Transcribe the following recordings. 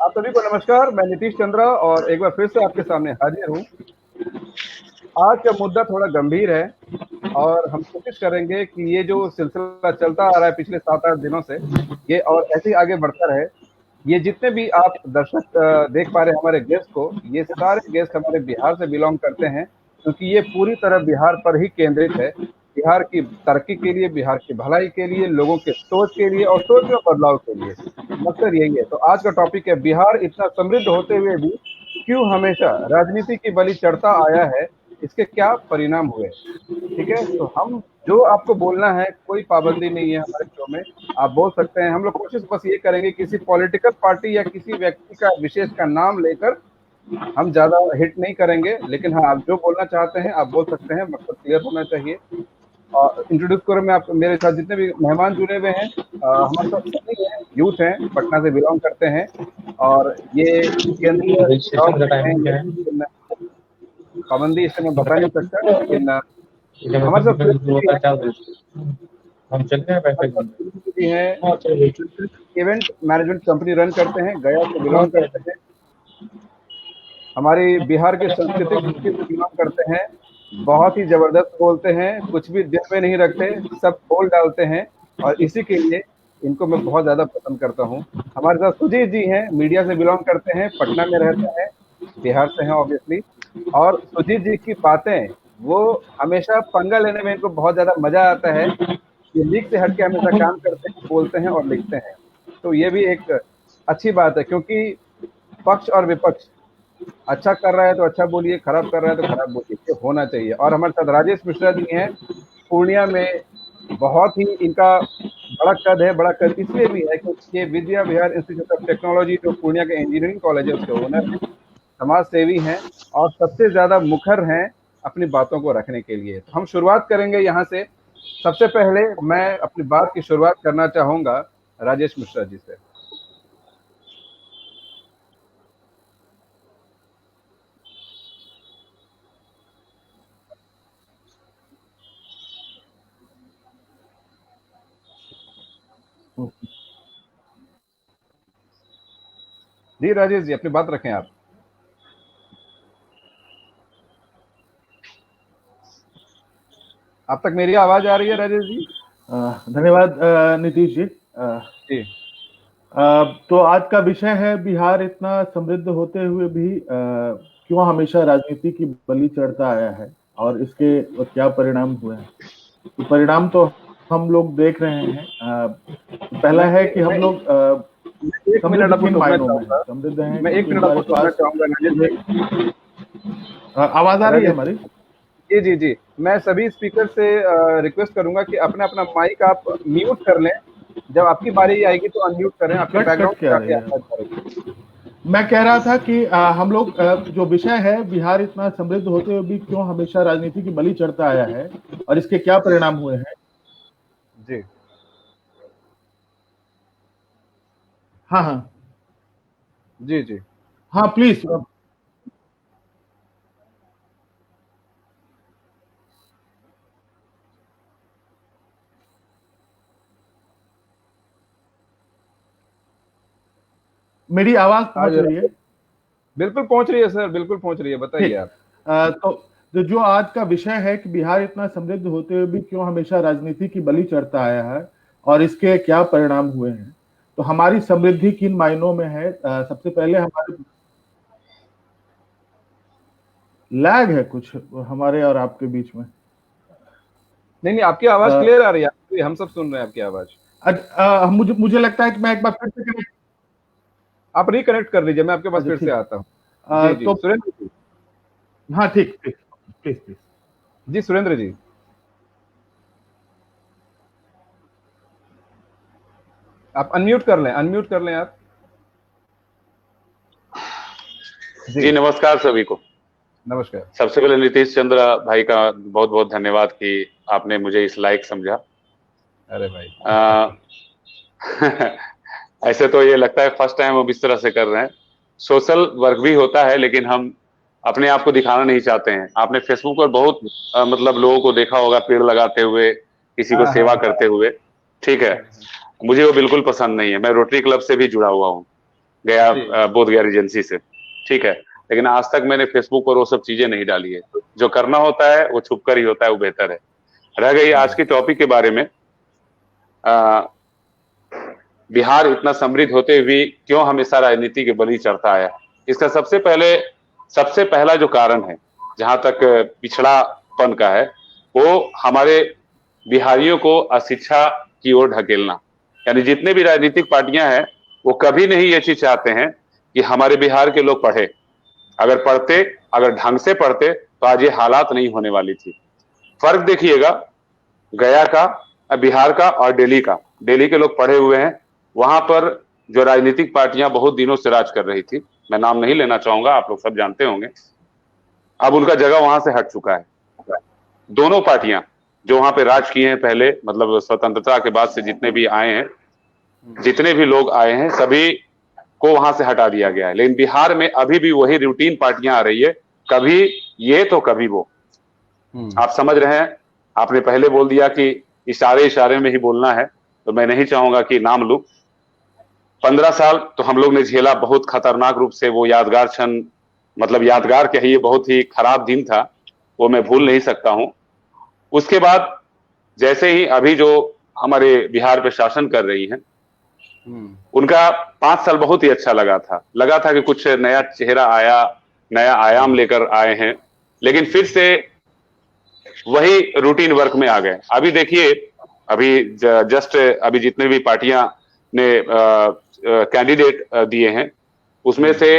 आप सभी को नमस्कार। मैं नीतीश चंद्रा और एक बार फिर से आपके सामने हाजिर हूँ। आज का मुद्दा थोड़ा गंभीर है और हम कोशिश करेंगे कि ये जो सिलसिला चलता आ रहा है पिछले 7-8 दिनों से, ये और ऐसे ही आगे बढ़ता रहे। ये जितने भी आप दर्शक देख पा रहे हैं हमारे गेस्ट को, ये सारे गेस्ट हमारे बिहार से बिलोंग करते हैं, क्योंकि ये पूरी तरह बिहार पर ही केंद्रित है। बिहार की तरक्की के लिए, बिहार की भलाई के लिए, लोगों के सोच के लिए और सोच में बदलाव के लिए मकसद यही है। तो आज का टॉपिक है, बिहार इतना समृद्ध होते हुए भी क्यों हमेशा राजनीति की बलि चढ़ता आया है, इसके क्या परिणाम हुए। ठीक है, तो हम जो आपको बोलना है, कोई पाबंदी नहीं है हमारे शो में, आप बोल सकते हैं। हम लोग कोशिश बस ये करेंगे, किसी पॉलिटिकल पार्टी या किसी व्यक्ति का विशेष का नाम लेकर हम ज्यादा हिट नहीं करेंगे, लेकिन हाँ, आप जो बोलना चाहते हैं आप बोल सकते हैं, मकसद क्लियर होना चाहिए। और इंट्रोड्यूस करो, मैं आप मेरे साथ जितने भी मेहमान जुड़े हुए हैं, हमारे साथ सभी हैं, यूथ हैं, पटना से बिलोंग करते हैं और ये केंद्रीय रजिस्ट्रेशन का टाइमिंग क्या है? पाबंदी इससे मैं बता नहीं सकता, लेकिन हमारे साथ हम चलते हैं भी हैं, इवेंट मैनेजमेंट कंपनी रन करते हैं, गया से बिलोंग करते हैं, हमारी बिहार के सांस्कृतिक दृष्टि से बिलोंग करते हैं, बहुत ही जबरदस्त बोलते हैं, कुछ भी दिल में नहीं रखते, सब बोल डालते हैं और इसी के लिए इनको मैं बहुत ज्यादा पसंद करता हूँ। हमारे साथ सुजीत जी हैं, मीडिया से बिलोंग करते हैं, पटना में रहते हैं, बिहार से हैं ऑब्वियसली। और सुजीत जी की बातें, वो हमेशा पंगा लेने में इनको बहुत ज्यादा मजा आता है। ये लीक से हटके हमेशा काम करते हैं, बोलते हैं और लिखते हैं, तो ये भी एक अच्छी बात है, क्योंकि पक्ष और विपक्ष, अच्छा कर रहा है तो अच्छा बोलिए, खराब कर रहा है तो खराब बोलिए, ये होना चाहिए। और हमारे साथ राजेश मिश्रा जी हैं, पूर्णिया में बहुत ही इनका बड़ा कद है। बड़ा कद इसलिए भी है क्योंकि ये Vidya Vihar institute of technology, जो पूर्णिया के इंजीनियरिंग कॉलेज है, उसके ओनर हैं, समाज सेवी हैं और सबसे ज्यादा मुखर हैं अपनी बातों को रखने के लिए। तो हम शुरुआत करेंगे यहाँ से। सबसे पहले मैं अपनी बात की शुरुआत करना चाहूंगा राजेश मिश्रा जी से। जी राजेश जी, अपनी बात रखें आप। आप तक मेरी आवाज आ रही है राजेश जी? धन्यवाद नीतीश जी। जी, तो आज का विषय है, बिहार इतना समृद्ध होते हुए भी क्यों हमेशा राजनीति की बलि चढ़ता आया है और इसके क्या परिणाम हुए हैं। तो परिणाम तो हम लोग देख रहे हैं। पहला है कि हम लोग एक मिनट आपको समृद्ध हैं। मैं एक मिनट आपको टोकना चाहूंगा राजेश भाई। आवाज आ रही है हमारी? जी जी जी, मैं सभी स्पीकर से रिक्वेस्ट करूंगा कि अपना अपना माइक आप म्यूट कर लें, जब आपकी बारी आएगी तो अनम्यूट करें। आपके बैकग्राउंड मैं कह रहा था कि हम लोग जो विषय है, बिहार इतना समृद्ध होते हुए भी क्यों हमेशा राजनीति की बलि चढ़ता आया है और इसके क्या परिणाम हुए हैं। जी हाँ हाँ जी जी हाँ, प्लीज। मेरी आवाज पहुंच रही है? बिल्कुल पहुंच रही है सर, बिल्कुल पहुंच रही है, बताइए आप। तो जो आज का विषय है कि बिहार इतना समृद्ध होते हुए भी क्यों हमेशा राजनीति की बलि चढ़ता आया है और इसके क्या परिणाम हुए हैं। तो हमारी समृद्धि किन मायनों में है। सबसे पहले हमारे लैग है कुछ हमारे और आपके बीच में। नहीं, आपकी आवाज क्लियर आ रही है, हम सब सुन रहे हैं आपकी आवाज। मुझे लगता है कि मैं एक बार फिर से कनेक्ट, आप रिकनेक्ट कर लीजिए, मैं आपके पास फिर से आता हूँ। तो सुरेंद्र जी। हाँ ठीक, प्लीज प्लीज। जी सुरेंद्र जी, आप अनम्यूट कर लें आप। जी नमस्कार सभी को। नमस्कार। सबसे पहले नीतीश चंद्र भाई का बहुत बहुत धन्यवाद कि आपने मुझे इस लायक समझा। अरे भाई ऐसे तो ये लगता है फर्स्ट टाइम हम इस तरह से कर रहे हैं। सोशल वर्क भी होता है, लेकिन हम अपने आप को दिखाना नहीं चाहते हैं। आपने फेसबुक पर बहुत मतलब लोगों को देखा होगा पेड़ लगाते हुए, किसी को सेवा करते हुए। ठीक है, मुझे वो बिल्कुल पसंद नहीं है। मैं रोटरी क्लब से भी जुड़ा हुआ हूँ, गया बोध गया रिजेंसी से, ठीक है, लेकिन आज तक मैंने फेसबुक पर वो सब चीजें नहीं डाली है। जो करना होता है वो छुप कर ही होता है, वो बेहतर है। रह गई आज की टॉपिक के बारे में, बिहार इतना समृद्ध होते हुए क्यों हमेशा राजनीति के बलि चढ़ता आया, इसका सबसे पहला जो कारण है, जहां तक पिछड़ापन का है, वो हमारे बिहारियों को अशिक्षा की ओर ढकेलना। यानी जितने भी राजनीतिक पार्टियां हैं वो कभी नहीं ये चीज चाहते हैं कि हमारे बिहार के लोग पढ़े। अगर ढंग से पढ़ते तो आज ये हालात नहीं होने वाली थी। फर्क देखिएगा गया का, बिहार का और दिल्ली का। दिल्ली के लोग पढ़े हुए हैं, वहां पर जो राजनीतिक पार्टियां बहुत दिनों से राज कर रही थी, मैं नाम नहीं लेना चाहूंगा, आप लोग सब जानते होंगे, अब उनका जगह वहां से हट चुका है। दोनों पार्टियां जो वहां पे राज किए हैं पहले, मतलब स्वतंत्रता के बाद से जितने भी आए हैं, जितने भी लोग आए हैं, सभी को वहां से हटा दिया गया है। लेकिन बिहार में अभी भी वही रूटीन पार्टियां आ रही है, कभी ये तो कभी वो। आप समझ रहे हैं, आपने पहले बोल दिया कि इशारे में ही बोलना है, तो मैं नहीं चाहूंगा कि नाम लूं। 15 साल तो हम लोग ने झेला, बहुत खतरनाक रूप से। वो यादगार क्षण, मतलब यादगार कहिए, बहुत ही खराब दिन था, वो मैं भूल नहीं सकता हूं। उसके बाद जैसे ही अभी जो हमारे बिहार पे शासन कर रही हैं, उनका 5 साल बहुत ही अच्छा लगा था कि कुछ नया चेहरा आया, नया आयाम लेकर आए हैं, लेकिन फिर से वही रूटीन वर्क में आ गए। अभी देखिए, अभी जस्ट अभी जितने भी पार्टियां ने कैंडिडेट दिए हैं, उसमें से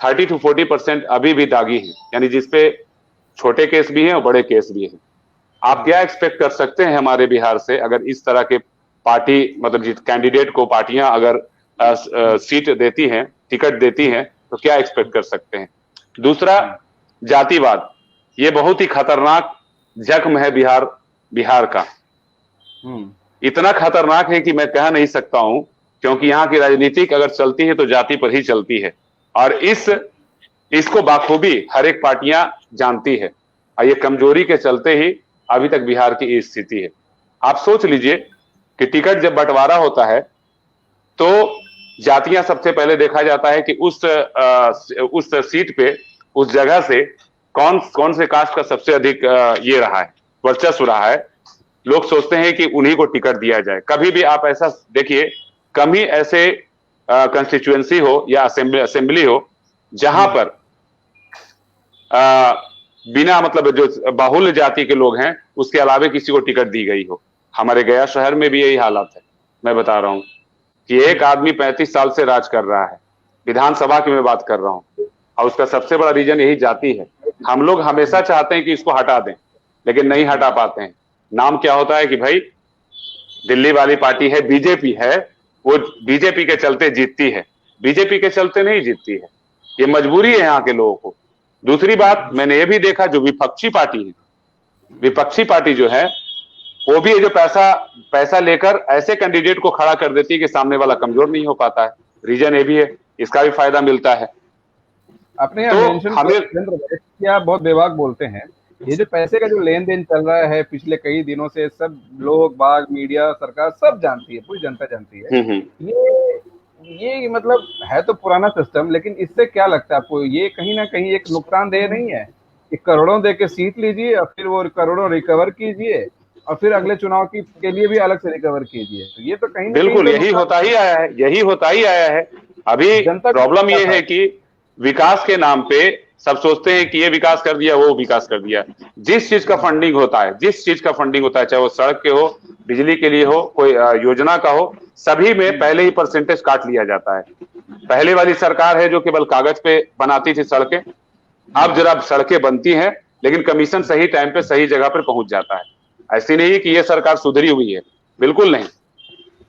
30 to 40% अभी भी दागी हैं, यानी जिसपे छोटे केस भी हैं और बड़े केस भी हैं। आप क्या एक्सपेक्ट कर सकते हैं हमारे बिहार से, अगर इस तरह के पार्टी, मतलब जिस कैंडिडेट को पार्टियां अगर सीट देती हैं, टिकट देती हैं, तो क्या एक्सपेक्ट कर सकते हैं। दूसरा, जातिवाद, ये बहुत ही खतरनाक जख्म है बिहार का। इतना खतरनाक है कि मैं कह नहीं सकता हूं, क्योंकि यहाँ की राजनीति अगर चलती है तो जाति पर ही चलती है, और इसको बाखूबी हर एक पार्टियां जानती है, और ये कमजोरी के चलते ही अभी तक बिहार की स्थिति है। आप सोच लीजिए कि टिकट जब बंटवारा होता है तो जातियां सबसे पहले देखा जाता है कि उस सीट पे, उस जगह से कौन से कास्ट का सबसे अधिक ये रहा है, वर्चस्व रहा है। लोग सोचते हैं कि उन्हीं को टिकट दिया जाए। कभी भी आप ऐसा देखिए, कम ही ऐसे कंस्टिट्यूएंसी हो या असेंबली हो जहां पर बिना, मतलब जो बाहुल्य जाति के लोग हैं उसके अलावे किसी को टिकट दी गई हो। हमारे गया शहर में भी यही हालत है। मैं बता रहा हूं कि एक आदमी 35 साल से राज कर रहा है, विधानसभा की मैं बात कर रहा हूं, और उसका सबसे बड़ा रीजन यही जाति है। हम लोग हमेशा चाहते हैं कि इसको हटा दें, लेकिन नहीं हटा पाते हैं। नाम क्या होता है कि भाई दिल्ली वाली पार्टी है, बीजेपी है, वो बीजेपी के चलते जीतती है, बीजेपी के चलते नहीं जीतती है। ये मजबूरी है यहाँ के लोगों को। दूसरी बात, मैंने ये भी देखा, जो विपक्षी पार्टी है, विपक्षी पार्टी जो है, वो भी जो पैसा लेकर ऐसे कैंडिडेट को खड़ा कर देती है कि सामने वाला कमजोर नहीं हो पाता है। रीजन ये भी है, इसका भी फायदा मिलता है। आपने आप बहुत बेबाक बोलते हैं। ये जो पैसे का जो लेन देन चल रहा है पिछले कई दिनों से, सब लोग बाग, मीडिया, सरकार सब जानती है, पूरी जनता जानती है। ये मतलब है तो पुराना सिस्टम, लेकिन इससे क्या लगता है आपको, ये कहीं ना कहीं एक नुकसानदेह नहीं है कि करोड़ों दे के सीट लीजिए और फिर वो करोड़ों रिकवर कीजिए और फिर अगले चुनाव के लिए भी अलग से रिकवर कीजिए। तो ये तो कहीं बिल्कुल यही होता ही आया है। अभी प्रॉब्लम ये है कि विकास के नाम पे सब सोचते हैं कि ये विकास कर दिया, वो विकास कर दिया। जिस चीज का फंडिंग होता है, चाहे वो सड़क के हो, बिजली के लिए हो, कोई योजना का हो, सभी में पहले ही परसेंटेज काट लिया जाता है। पहले वाली सरकार है जो केवल कागज पे बनाती थी सड़कें, अब जरा सड़कें बनती हैं, लेकिन कमीशन सही टाइम पे सही जगह पर पहुंच जाता है। ऐसी नहीं कि ये सरकार सुधरी हुई है, बिल्कुल नहीं।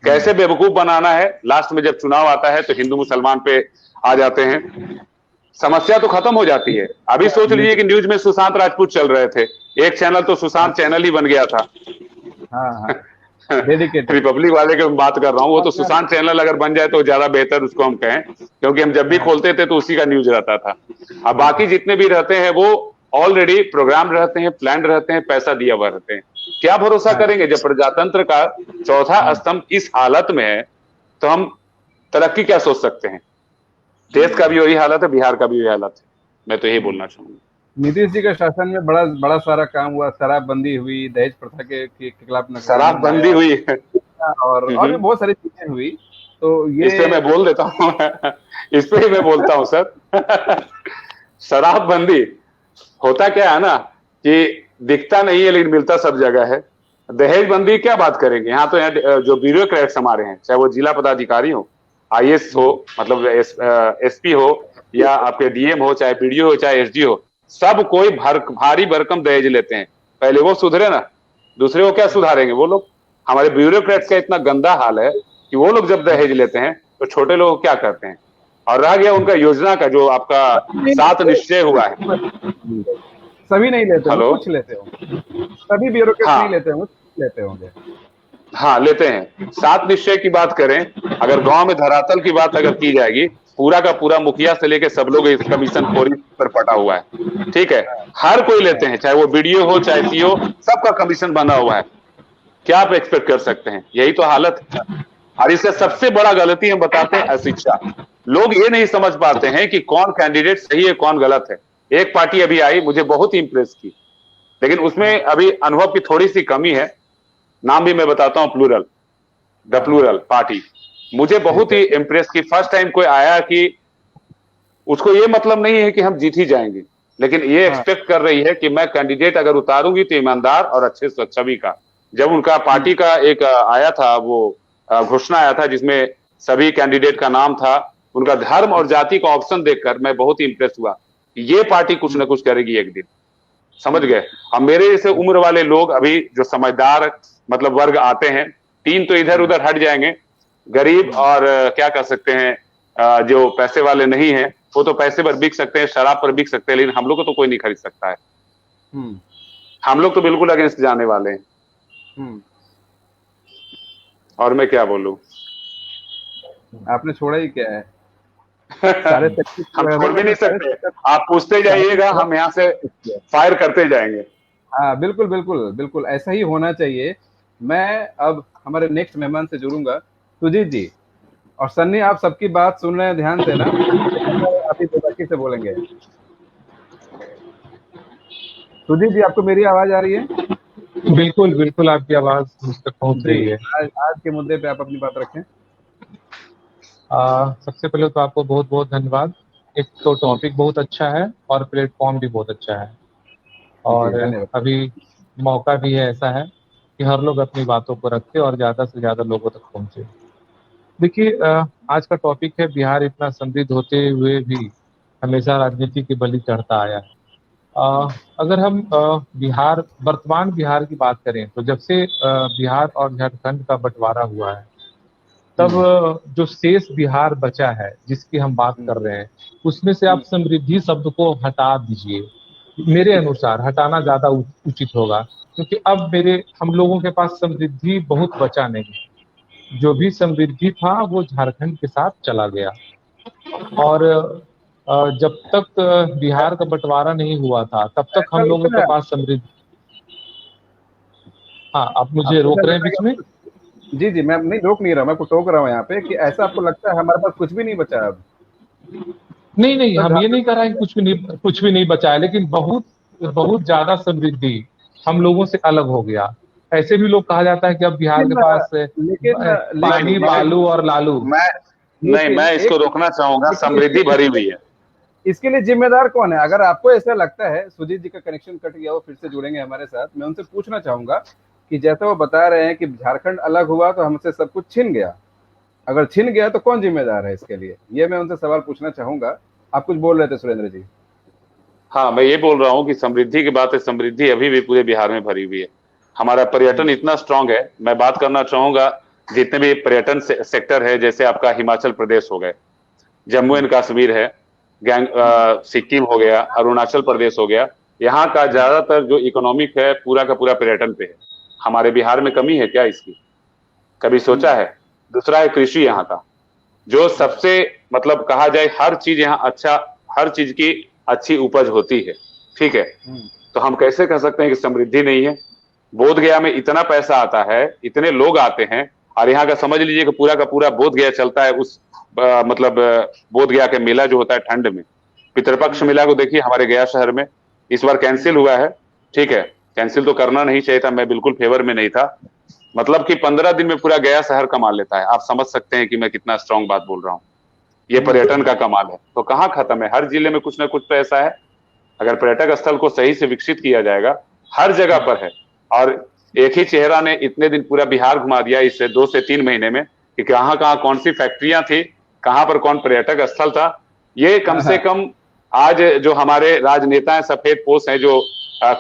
कैसे बेवकूफ बनाना है, लास्ट में जब चुनाव आता है तो हिंदू मुसलमान पे आ जाते हैं, समस्या तो खत्म हो जाती है। अभी सोच लीजिए कि न्यूज में सुशांत राजपूत चल रहे थे, एक चैनल तो सुशांत चैनल ही बन गया था। रिपब्लिक वाले की बात कर रहा हूँ, वो तो सुशांत चैनल अगर बन जाए तो ज्यादा बेहतर उसको हम कहें, क्योंकि हम जब भी खोलते थे तो उसी का न्यूज रहता था। अब बाकी जितने भी रहते हैं वो ऑलरेडी प्रोग्राम रहते हैं, प्लान रहते हैं, पैसा दिया हुआ रहते हैं। क्या भरोसा करेंगे जब प्रजातंत्र का चौथा स्तंभ इस हालत में है, तो हम तरक्की क्या सोच सकते हैं। देश का भी वही हालत है, बिहार का भी वही हालत है। मैं तो यही बोलना चाहूंगा। नीतीश जी के शासन में बड़ा बड़ा सारा काम हुआ, शराबबंदी हुई, दहेज प्रथा के खिलाफ कानून शराबबंदी आया, हुई है। और भी बहुत सारी चीजें हुई। तो ये इस पे मैं बोल देता हूँ इस पे ही मैं बोलता हूँ सर। शराबबंदी होता क्या है ना कि दिखता नहीं है लेकिन मिलता सब जगह है। दहेज बंदी क्या बात करेंगे, यहाँ तो यहाँ जो ब्यूरोक्रेट्स हमारे हैं, चाहे वो जिला पदाधिकारी हो, आईएएस हो, मतलब एसपी हो, या आपके डीएम हो, चाहे बीडीओ हो, चाहे एसडी हो, सब कोई भारी भरकम दहेज लेते हैं। पहले वो सुधरे ना, दूसरे को क्या सुधारेंगे वो लोग। हमारे ब्यूरोक्रेट्स का इतना गंदा हाल है कि वो लोग जब दहेज लेते हैं तो छोटे लोग क्या करते हैं। और रह गया उनका योजना का, जो आपका 7 निश्चय हुआ है। सभी नहीं लेते, हेलो, कुछ लेते होंगे, सभी ब्यूरोक्रेट हाँ, नहीं लेते होंगे, लेते होंगे। हाँ लेते हैं। 7 निश्चय की बात करें, अगर गांव में धरातल की बात अगर की जाएगी, पूरा का पूरा मुखिया से लेके सब लोग इस कमीशन खोरी पर पटा हुआ है। ठीक है, हर कोई लेते हैं, चाहे वो बीडीओ हो चाहे सीओ, सबका कमीशन बना हुआ है। क्या आप एक्सपेक्ट कर सकते हैं, यही तो हालत है। और इससे सबसे बड़ा गलती हम बताते हैं अशिक्षा। लोग ये नहीं समझ पाते हैं कि कौन कैंडिडेट सही है कौन गलत है। एक पार्टी अभी आई, मुझे बहुत ही इंप्रेस की, लेकिन उसमें अभी अनुभव की थोड़ी सी कमी है। नाम भी मैं बताता हूं, प्लूरल, द प्लूरल पार्टी। मुझे बहुत ही इंप्रेस की। फर्स्ट टाइम कोई आया कि उसको ये मतलब नहीं है कि हम जीत ही जाएंगे, लेकिन ये एक्सपेक्ट कर रही है कि मैं कैंडिडेट अगर उतारूंगी तो ईमानदार और अच्छे छवि का। जब उनका पार्टी का एक आया था, वो घोषणा आया था जिसमें सभी कैंडिडेट का नाम था, उनका धर्म और जाति का ऑप्शन देखकर मैं बहुत ही इंप्रेस हुआ। ये पार्टी कुछ ना कुछ करेगी एक दिन, समझ गए। अब मेरे जैसे उम्र वाले लोग, अभी जो समझदार मतलब वर्ग आते हैं, 3 तो इधर उधर हट जाएंगे। गरीब और क्या कर सकते हैं, जो पैसे वाले नहीं है, वो तो पैसे पर बिक सकते हैं, शराब पर बिक सकते हैं, लेकिन हम लोग को तो कोई नहीं खरीद सकता है। हम लोग तो बिल्कुल अगेंस्ट जाने वाले हैं। और मैं क्या बोलूं, आपने छोड़ा ही क्या है। सारे हम छोड़ भी नहीं सकते। आप पूछते जाइएगा, हम यहाँ से फायर करते जाएंगे। हाँ बिल्कुल बिल्कुल बिल्कुल, ऐसा ही होना चाहिए। मैं अब हमारे नेक्स्ट मेहमान से जुड़ूंगा, सुजीत जी और सन्नी। आप सबकी बात सुन रहे हैं ध्यान से ना, अभी बेबाकी से बोलेंगे। सुजीत जी, आपको मेरी आवाज आ रही है? बिल्कुल बिल्कुल, आपकी आवाज मुझ तक पहुंच रही है। आज के मुद्दे पे आप अपनी बात रखें। सबसे पहले तो आपको बहुत बहुत धन्यवाद। एक तो टॉपिक बहुत अच्छा है और प्लेटफॉर्म भी बहुत अच्छा है, और अभी मौका भी है ऐसा है कि हर लोग अपनी बातों को रखे और ज़्यादा से ज़्यादा लोगों तक पहुंचे। देखिए, आज का टॉपिक है बिहार इतना समृद्ध होते हुए भी हमेशा राजनीति की बलि चढ़ता आया है। अगर हम बिहार, वर्तमान बिहार की बात करें तो जब से बिहार और झारखंड का बंटवारा हुआ है, तब जो शेष बिहार बचा है जिसकी हम बात कर रहे हैं, उसमें से आप समृद्धि शब्द को हटा दीजिए। मेरे अनुसार हटाना ज्यादा उचित होगा, क्योंकि अब हम लोगों के पास समृद्धि बहुत बचा नहीं। जो भी समृद्धि था वो झारखंड के साथ चला गया। और जब तक बिहार का बंटवारा नहीं हुआ था तब तक हम लोगों के पास समृद्धि। हाँ, आप मुझे रोक रहे हैं बीच में? जी जी, मैं नहीं रोक नहीं रहा, मैं आपको टोक रहा हूँ यहाँ पे कि ऐसा आपको लगता है हमारे पास कुछ भी नहीं बचा अब? नहीं, हम ये नहीं कर रहे हैं कुछ भी नहीं बचा है, लेकिन बहुत बहुत ज्यादा समृद्धि हम लोगों से अलग हो गया। ऐसे भी लोग कहा जाता है कि अब बिहार के पास पानी, बालू और लालू। मैं इसको रोकना चाहूंगा, समृद्धि भरी हुई है। इसके लिए जिम्मेदार कौन है? अगर आपको ऐसा लगता है, सुजीत जी का कनेक्शन कट गया, वो फिर से जुड़ेंगे हमारे साथ। मैं उनसे पूछना चाहूंगा कि जैसे वो बता रहे हैं कि झारखंड अलग हुआ तो हमसे सब कुछ छिन गया, अगर छिन गया तो कौन जिम्मेदार है इसके लिए? ये मैं उनसे सवाल पूछना चाहूंगा। आप कुछ बोल रहे थे सुरेंद्र जी। हाँ, मैं ये बोल रहा हूँ कि समृद्धि की बात है, समृद्धि अभी भी पूरे बिहार में भरी हुई है। हमारा पर्यटन इतना स्ट्रांग है। मैं बात करना चाहूंगा जितने भी पर्यटन सेक्टर है, जैसे आपका हिमाचल प्रदेश हो गए, जम्मू एंड कश्मीर है, सिक्किम हो गया, अरुणाचल प्रदेश हो गया, यहाँ का ज्यादातर जो इकोनॉमिक है पूरा का पूरा पर्यटन पे है। हमारे बिहार में कमी है क्या इसकी? कभी सोचा है? दूसरा है कृषि यहाँ का, जो सबसे मतलब कहा जाए हर चीज यहाँ अच्छा, हर चीज की अच्छी उपज होती है। ठीक है, तो हम कैसे कह सकते हैं कि समृद्धि नहीं है? बोध गया में इतना पैसा आता है, इतने लोग आते हैं, और यहाँ का समझ लीजिए कि पूरा का पूरा बोध गया चलता है उस मतलब बोध गया के मेला जो होता है ठंड में, पितृपक्ष मेला को देखिए हमारे गया शहर में इस बार कैंसिल हुआ है। ठीक है, कैंसिल तो करना नहीं चाहिए था, मैं बिल्कुल फेवर में नहीं था। मतलब कि 15 दिन में पूरा गया शहर कमाल लेता है। आप समझ सकते हैं कि मैं कितना स्ट्रांग बात बोल रहा हूँ। ये पर्यटन का कमाल है। तो कहाँ खत्म है, हर जिले में कुछ ना कुछ तो ऐसा है। अगर पर्यटक स्थल को सही से विकसित किया जाएगा, हर जगह पर है। और एक ही चेहरा ने इतने दिन पूरा बिहार घुमा दिया इससे 2 से 3 महीने में कि कहाँ कहाँ कौन सी फैक्ट्रियां थी, कहाँ पर कौन पर्यटक स्थल था। ये कम से कम आज जो हमारे राजनेता हैं, सफेद पोष हैं, जो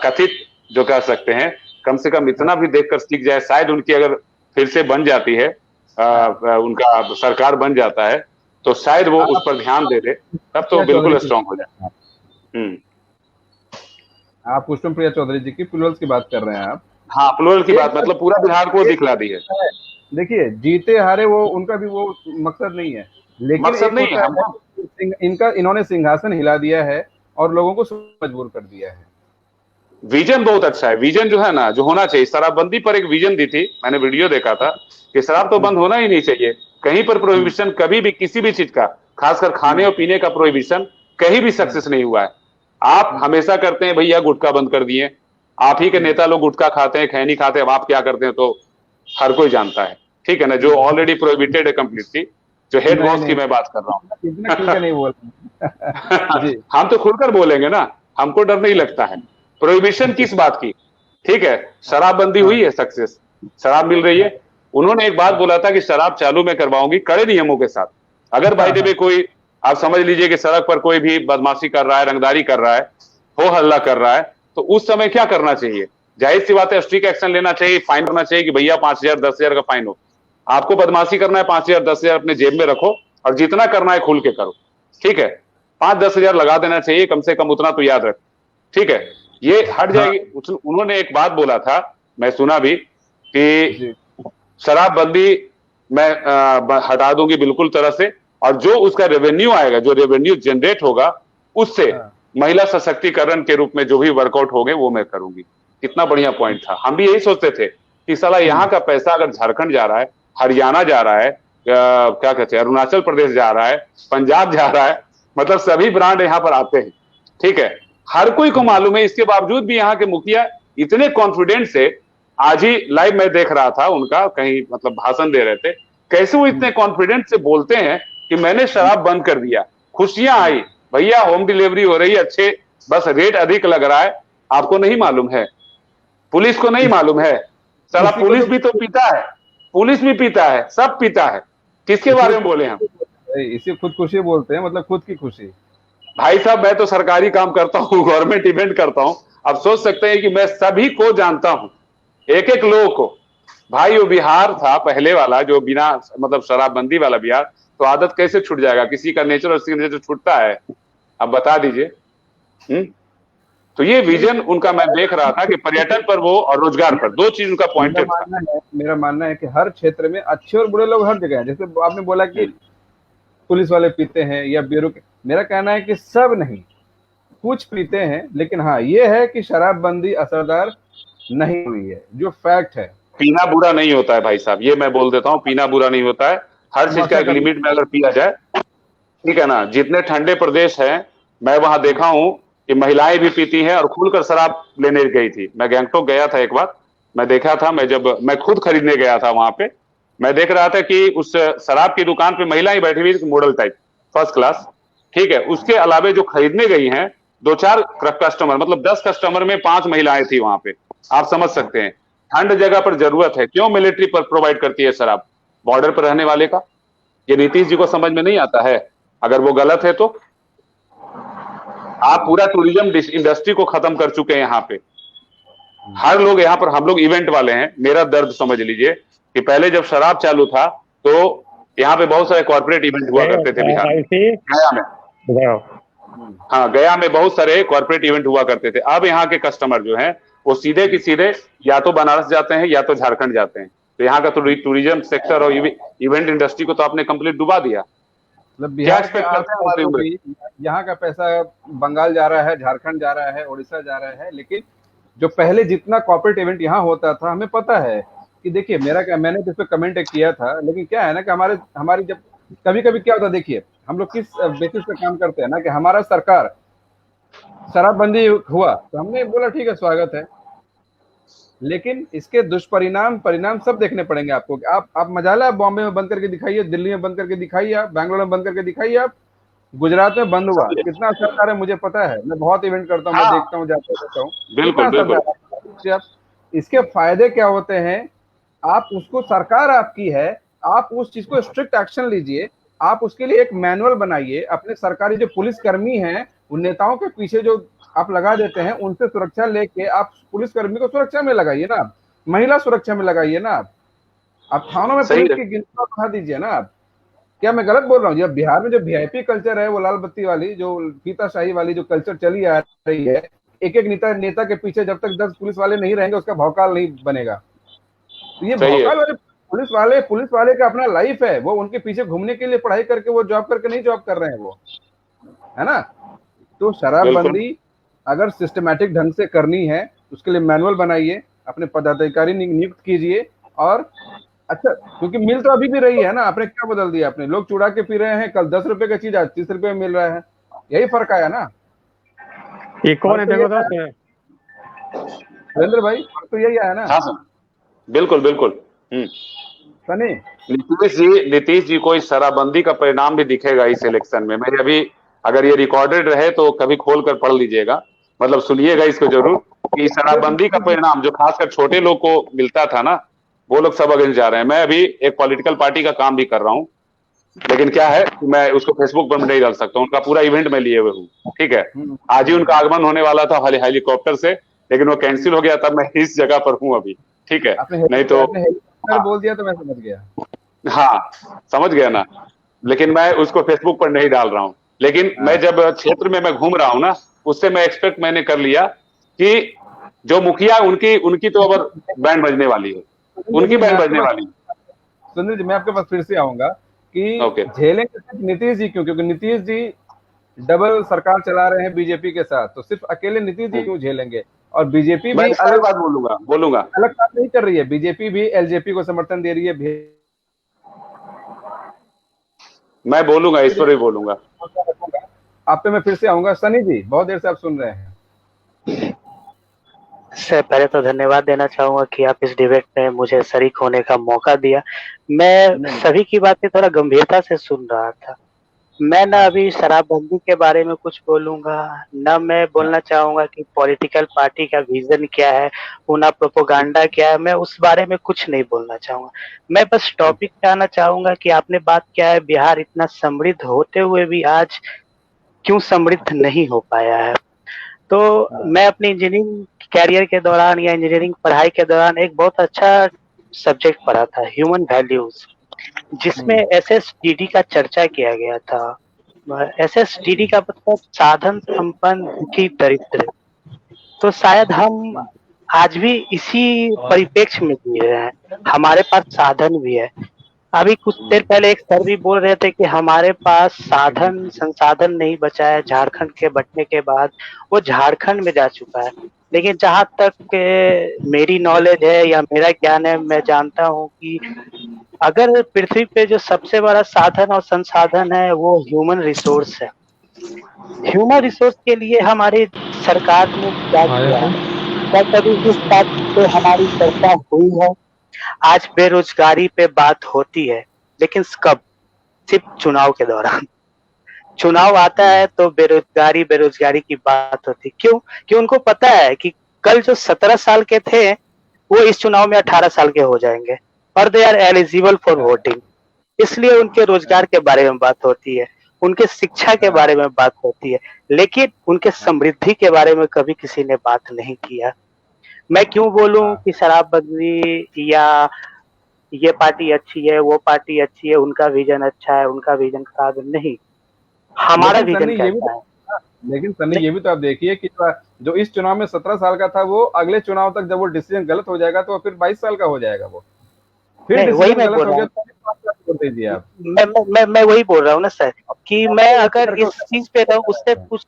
कथित जो कह सकते हैं, कम से कम इतना भी देखकर सीख जाए। शायद उनकी अगर फिर से बन जाती है, उनका सरकार बन जाता है, तो शायद वो उस पर ध्यान दे दे, तब तो बिल्कुल स्ट्रांग हो जाए। आप पुष्पम प्रिया चौधरी जी की प्लूरल्स की बात कर रहे हैं आप? हाँ, प्लूरल की बात, मतलब पूरा बिहार को दिखला दी है। देखिए, जीते हारे वो उनका भी वो मकसद नहीं है, लेकिन मकसद नहीं है। इन्होंने सिंहासन हिला दिया है और लोगों को मजबूर कर दिया है। विजन बहुत अच्छा है। विजन जो है ना, जो होना चाहिए, शराबबंदी पर एक विजन दी थी, मैंने वीडियो देखा था कि शराब तो बंद होना ही नहीं चाहिए। कहीं पर प्रोहिबिशन कभी भी किसी भी चीज का, खासकर खाने और पीने का प्रोहिबिशन कहीं भी सक्सेस नहीं हुआ है। आप हमेशा करते हैं भैया गुटखा बंद कर दिए, आप ही के नेता लोग गुटखा खाते हैं, खैनी खाते हैं, अब आप क्या करते हैं तो हर कोई जानता है। ठीक है ना, जो ऑलरेडी प्रोहिबिटेड है कंप्लीटली, जो हेड वॉश की मैं बात कर रहा हूँ। नहीं बोल हम तो खुलकर बोलेंगे ना, हमको डर नहीं लगता है। प्रोहिबिशन किस बात की? ठीक है, शराबबंदी हुई है सक्सेस, शराब मिल रही है। उन्होंने एक बात बोला था कि शराब चालू मैं करवाऊंगी कड़े नियमों के साथ। अगर बाय द वे कोई, आप समझ लीजिए कि सड़क पर कोई भी बदमाशी कर रहा है, रंगदारी कर रहा है, हो हल्ला कर रहा है, तो उस समय क्या करना चाहिए? जाहिर सी बात है, स्ट्रिक्ट एक्शन लेना चाहिए, फाइन करना चाहिए कि भैया 5,000 10,000 का फाइन हो। आपको बदमाशी करना है, 5,000 10,000 अपने जेब में रखो और जितना करना है खुल के करो। ठीक है, 5-10 हजार लगा देना चाहिए, कम से कम उतना तो याद रख। ठीक है, ये हट जाएगी। उन्होंने एक बात बोला था, मैं सुना भी, कि शराबबंदी मैं हटा दूंगी बिल्कुल तरह से, और जो उसका रेवेन्यू आएगा, जो रेवेन्यू जनरेट होगा, उससे महिला सशक्तिकरण के रूप में जो भी वर्कआउट होंगे वो मैं करूंगी। कितना बढ़िया पॉइंट था। हम भी यही सोचते थे कि साला यहाँ का पैसा अगर झारखंड जा रहा है, हरियाणा जा रहा है, क्या कहते हैं, अरुणाचल प्रदेश जा रहा है, पंजाब जा रहा है, मतलब सभी ब्रांड यहाँ पर आते हैं। ठीक है, हर कोई को मालूम है। इसके बावजूद भी यहाँ के मुखिया इतने कॉन्फिडेंस से, आज ही लाइव में देख रहा था उनका, कहीं मतलब भाषण दे रहे थे, कैसे वो इतने कॉन्फिडेंस से बोलते हैं कि मैंने शराब बंद कर दिया, खुशियां आई, भैया होम डिलीवरी हो रही है, अच्छे, बस रेट अधिक लग रहा है। आपको नहीं मालूम है, पुलिस को नहीं मालूम है, साला पुलिस भी तो पीता है, पुलिस भी पीता है, सब पीता है। किसके बारे में बोले हम? इसे खुद खुशी बोलते हैं, मतलब खुद की खुशी। भाई साहब, मैं तो सरकारी काम करता हूँ, गवर्नमेंट इवेंट करता हूँ। अब सोच सकते हैं कि मैं सभी को जानता हूँ, एक एक लोगों को। भाई वो बिहार था पहले वाला, जो बिना मतलब शराबबंदी वाला बिहार, तो आदत कैसे छूट जाएगा? किसी का नेचर और किसी का नेचर छूटता है? अब बता दीजिए। तो ये विजन उनका मैं देख रहा था कि पर्यटन पर वो और रोजगार पर, दो चीज उनका पॉइंटेड था। मेरा मानना है कि हर क्षेत्र में अच्छे और बुरे लोग हर जगह है। जैसे आपने बोला कि पुलिस वाले पीते हैं या ब्यूरो के, मेरा कहना है कि सब नहीं, कुछ पीते हैं, लेकिन हाँ ये है कि शराबबंदी असरदार नहीं हुई है, जो फैक्ट है। पीना बुरा नहीं होता है भाई साहब, ये मैं बोल देता हूँ, पीना बुरा नहीं होता है। हर चीज का एक लिमिट में अगर पिया जाए, ठीक है ना। जितने ठंडे प्रदेश हैं, मैं वहां देखा हूं कि महिलाएं भी पीती हैं और खुलकर शराब लेने गई थी। मैं गैंगटॉक गया था एक बार, मैं देखा था, मैं खुद खरीदने गया था वहां पे, मैं देख रहा था कि उस शराब की दुकान पे महिलाएं बैठी हुई थी, मॉडल टाइप, फर्स्ट क्लास। ठीक है, उसके अलावे जो खरीदने गई हैं 2-4 कस्टमर, मतलब 10 कस्टमर में 5 महिलाएं थी वहां पे। आप समझ सकते हैं ठंड जगह पर जरूरत है, क्यों मिलिट्री पर प्रोवाइड करती है शराब बॉर्डर पर रहने वाले का? ये नीतीश जी को समझ में नहीं आता है। अगर वो गलत है तो आप पूरा टूरिज्म इंडस्ट्री को खत्म कर चुके हैं यहाँ पे। हर लोग यहाँ पर, हम लोग इवेंट वाले हैं, मेरा दर्द समझ लीजिए कि पहले जब शराब चालू था तो यहाँ पे बहुत सारे कॉर्पोरेट इवेंट हुआ करते थे बिहार में, गया में। हाँ, गया में बहुत सारे कॉर्पोरेट इवेंट हुआ करते थे। अब यहाँ के कस्टमर जो हैं वो सीधे की सीधे या तो बनारस जाते हैं या तो झारखंड जाते हैं। तो यहाँ का तो टूरिज्म सेक्टर और इवेंट इंडस्ट्री को तो आपने कंप्लीट डुबा दिया। मतलब बिहार के यहाँ का पैसा बंगाल जा रहा है, झारखंड जा रहा है, उड़ीसा जा रहा है, लेकिन जो पहले जितना कॉर्पोरेट इवेंट यहाँ होता था, हमें पता है कि देखिए, मैंने इस पे कमेंट किया था, लेकिन क्या है ना कि हमारी जब कभी कभी क्या होता है, देखिए हम लोग किस बेसिस पे काम करते हैं ना, कि हमारा सरकार शराबबंदी हुआ तो हमने बोला ठीक है स्वागत है, लेकिन इसके दुष्परिणाम परिणाम सब देखने पड़ेंगे आपको। आप मजाला बॉम्बे में बंद करके दिखाइए, दिल्ली में बंद करके दिखाइए, आप बैंगलोर में बंद करके दिखाइए, आप गुजरात में बंद हुआ, कितना असरदार है मुझे पता है, मैं बहुत इवेंट करता हूँ, मैं हाँ, देखता हूँ, जाता रहता हूँ, बिल्कुल कितना बिल्कुल। असरदार है। इसके फायदे क्या होते हैं, आप उसको, सरकार आपकी है, आप उस चीज को स्ट्रिक्ट एक्शन लीजिए, आप उसके लिए एक मैनुअल बनाइए, अपने सरकारी जो पुलिसकर्मी हैं उन नेताओं के पीछे जो आप लगा देते हैं, उनसे सुरक्षा लेके आप पुलिसकर्मी को सुरक्षा में लगाइए ना, महिला सुरक्षा में लगाइए ना, आप थानों में सही पुलिस है। की गिनती बढ़ा दीजिए ना आप। क्या मैं गलत बोल रहा हूँ? जब बिहार में जो वीआईपी कल्चर है, वो लाल बत्ती वाली जो फीताशाही वाली जो कल्चर चली आ रही है, एक एक नेता के पीछे जब तक 10 पुलिस वाले नहीं रहेंगे उसका भौकाल नहीं बनेगा। तो ये सही है। भौकाल वाले पुलिस वाले का अपना लाइफ है, वो उनके पीछे घूमने के लिए, पढ़ाई करके वो जॉब करके नहीं जॉब कर रहे हैं वो, है ना। तो बिल्कुल। शराबबंदी अगर सिस्टमैटिक ढंग से करनी है उसके लिए मैनुअल बनाइए, अपने पदाधिकारी नियुक्त कीजिए। और अच्छा, क्योंकि मिल तो अभी भी रही है ना, आपने क्या बदल दिया, अपने लोग चुरा के पी रहे हैं, कल 10 रुपए का चीज आज 30 रुपए में मिल रहा है, यही फर्क आया ना। ये कौन है, तो देखो तो सुरेंद्र भाई, फर्क तो यही आया ना। हाँ सर, बिल्कुल बिल्कुल। सनी, नीतीश जी को इस शराबबंदी का परिणाम भी दिखेगा इस इलेक्शन में। मैं अभी, अगर ये रिकॉर्डेड रहे तो कभी खोल कर पढ़ लीजिएगा, मतलब सुनिएगा इसको जरूर, कि शराबबंदी का परिणाम जो खासकर छोटे लोग को मिलता था ना, वो लोग सब अगेंस्ट जा रहे हैं। मैं अभी एक पॉलिटिकल पार्टी का काम भी कर रहा हूँ, लेकिन क्या है कि मैं उसको फेसबुक पर नहीं डाल सकता, उनका पूरा इवेंट मैं लिए हुए हूँ, ठीक है। आज ही उनका आगमन होने वाला था हेलीकॉप्टर से, लेकिन वो कैंसिल हो गया, तब मैं इस जगह पर हूँ अभी, ठीक है। नहीं तो हेलीकॉप्टर बोल दिया तो मैं समझ गया। हाँ, समझ गया ना, लेकिन मैं उसको फेसबुक पर नहीं डाल रहा हूँ। लेकिन मैं जब क्षेत्र में मैं घूम रहा हूँ ना, उससे मैं एक्सपेक्ट मैंने कर लिया कि जो मुखिया उनकी तो अब बैंड बजने वाली है, उनकी बैंड बजने वाली है। सुनील जी, मैं आपके पास फिर से आऊंगा कि झेलेंगे सिर्फ नीतीश जी क्यों, क्योंकि नीतीश जी डबल सरकार चला रहे हैं बीजेपी के साथ, तो सिर्फ अकेले नीतीश जी क्यों झेलेंगे? और बीजेपी भी अलग बात बोलूंगा अलग काम नहीं कर रही है, बीजेपी भी एलजेपी को समर्थन दे रही है। मैं बोलूंगा, इस पर भी बोलूंगा। आप पे मैं फिर से आऊंगा। सनी जी, बहुत देर से आप सुन रहे हैं। सर, पहले तो धन्यवाद देना चाहूंगा कि आप इस डिबेट में मुझे शरीक होने का मौका दिया। मैं सभी की बातें थोड़ा गंभीरता से सुन रहा था। मैं ना अभी शराबबंदी के बारे में कुछ बोलूंगा, ना मैं बोलना चाहूंगा कि पॉलिटिकल पार्टी का विजन क्या है, ना प्रोपोगंडा क्या है, मैं उस बारे में कुछ नहीं बोलना चाहूंगा। मैं बस टॉपिक पे आना चाहूंगा कि आपने बात क्या है, बिहार इतना समृद्ध होते हुए भी आज क्यों समृद्ध नहीं हो पाया है। तो मैं अपनी इंजीनियरिंग कैरियर के दौरान या इंजीनियरिंग पढ़ाई के दौरान एक बहुत अच्छा सब्जेक्ट पढ़ा था, ह्यूमन वैल्यूज, जिसमें एसएसडीडी का चर्चा किया गया था। एसएसडीडी का मतलब साधन संपन्न दुखी दरिद्र। तो शायद हम आज भी इसी परिप्रेक्ष्य में जी रहे हैं। हमारे पास साधन भी है। अभी कुछ देर पहले एक सर भी बोल रहे थे कि हमारे पास साधन संसाधन नहीं बचा है, झारखंड के बंटने के बाद वो झारखंड में जा चुका है। लेकिन जहां तक मेरी नॉलेज है या मेरा ज्ञान है, मैं जानता हूं कि अगर पृथ्वी पे जो सबसे बड़ा साधन और संसाधन है वो ह्यूमन रिसोर्स है। ह्यूमन रिसोर्स के लिए हमारी सरकार ने क्या किया है, क्या कभी इस बात पे हमारी चर्चा हुई है? आज बेरोजगारी पे बात होती है, लेकिन कब? सिर्फ चुनाव के दौरान। चुनाव आता है तो बेरोजगारी की बात होती। क्यों? कि उनको पता है कि कल जो 17 साल के थे वो इस चुनाव में 18 साल के हो जाएंगे और they are eligible for voting. इसलिए उनके रोजगार के बारे में बात होती है, उनके शिक्षा के बारे में बात होती है, लेकिन उनके समृद्धि के बारे में कभी किसी ने बात नहीं किया। मैं क्यों बोलूं कि शराबबंदी या ये पार्टी अच्छी है, वो पार्टी अच्छी है, उनका विजन अच्छा है, उनका विजन खराब है? नहीं, हमारा विजन कैसा है। लेकिन सनी, ये भी तो आप देखिए कि जो इस चुनाव में 17 साल का था, वो अगले चुनाव तक जब वो डिसीजन गलत हो जाएगा तो फिर 22 साल का हो जाएगा वो। फिर वही मैं बोल रहा हूँ। मैं वही बोल रहा हूँ ना सर, कि मैं अगर इस चीज पे रहूं, उससे कुछ,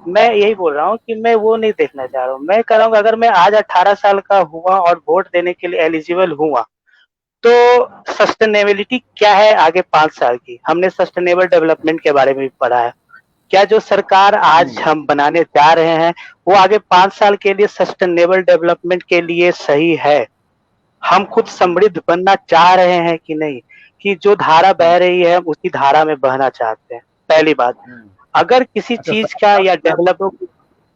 मैं यही बोल रहा हूँ कि मैं वो नहीं देखना चाह रहा हूँ। मैं कह रहा हूँ अगर मैं आज 18 साल का हुआ और वोट देने के लिए एलिजिबल हुआ तो सस्टेनेबिलिटी क्या है आगे 5 साल की? हमने सस्टेनेबल डेवलपमेंट के बारे में भी पढ़ा है। क्या जो सरकार आज हम बनाने जा रहे हैं वो आगे 5 साल के लिए सस्टेनेबल डेवलपमेंट के लिए सही है? हम खुद समृद्ध बनना चाह रहे हैं कि नहीं, कि जो धारा बह रही है उसी धारा में बहना चाहते हैं? पहली बात, अगर किसी चीज का या डेवलप,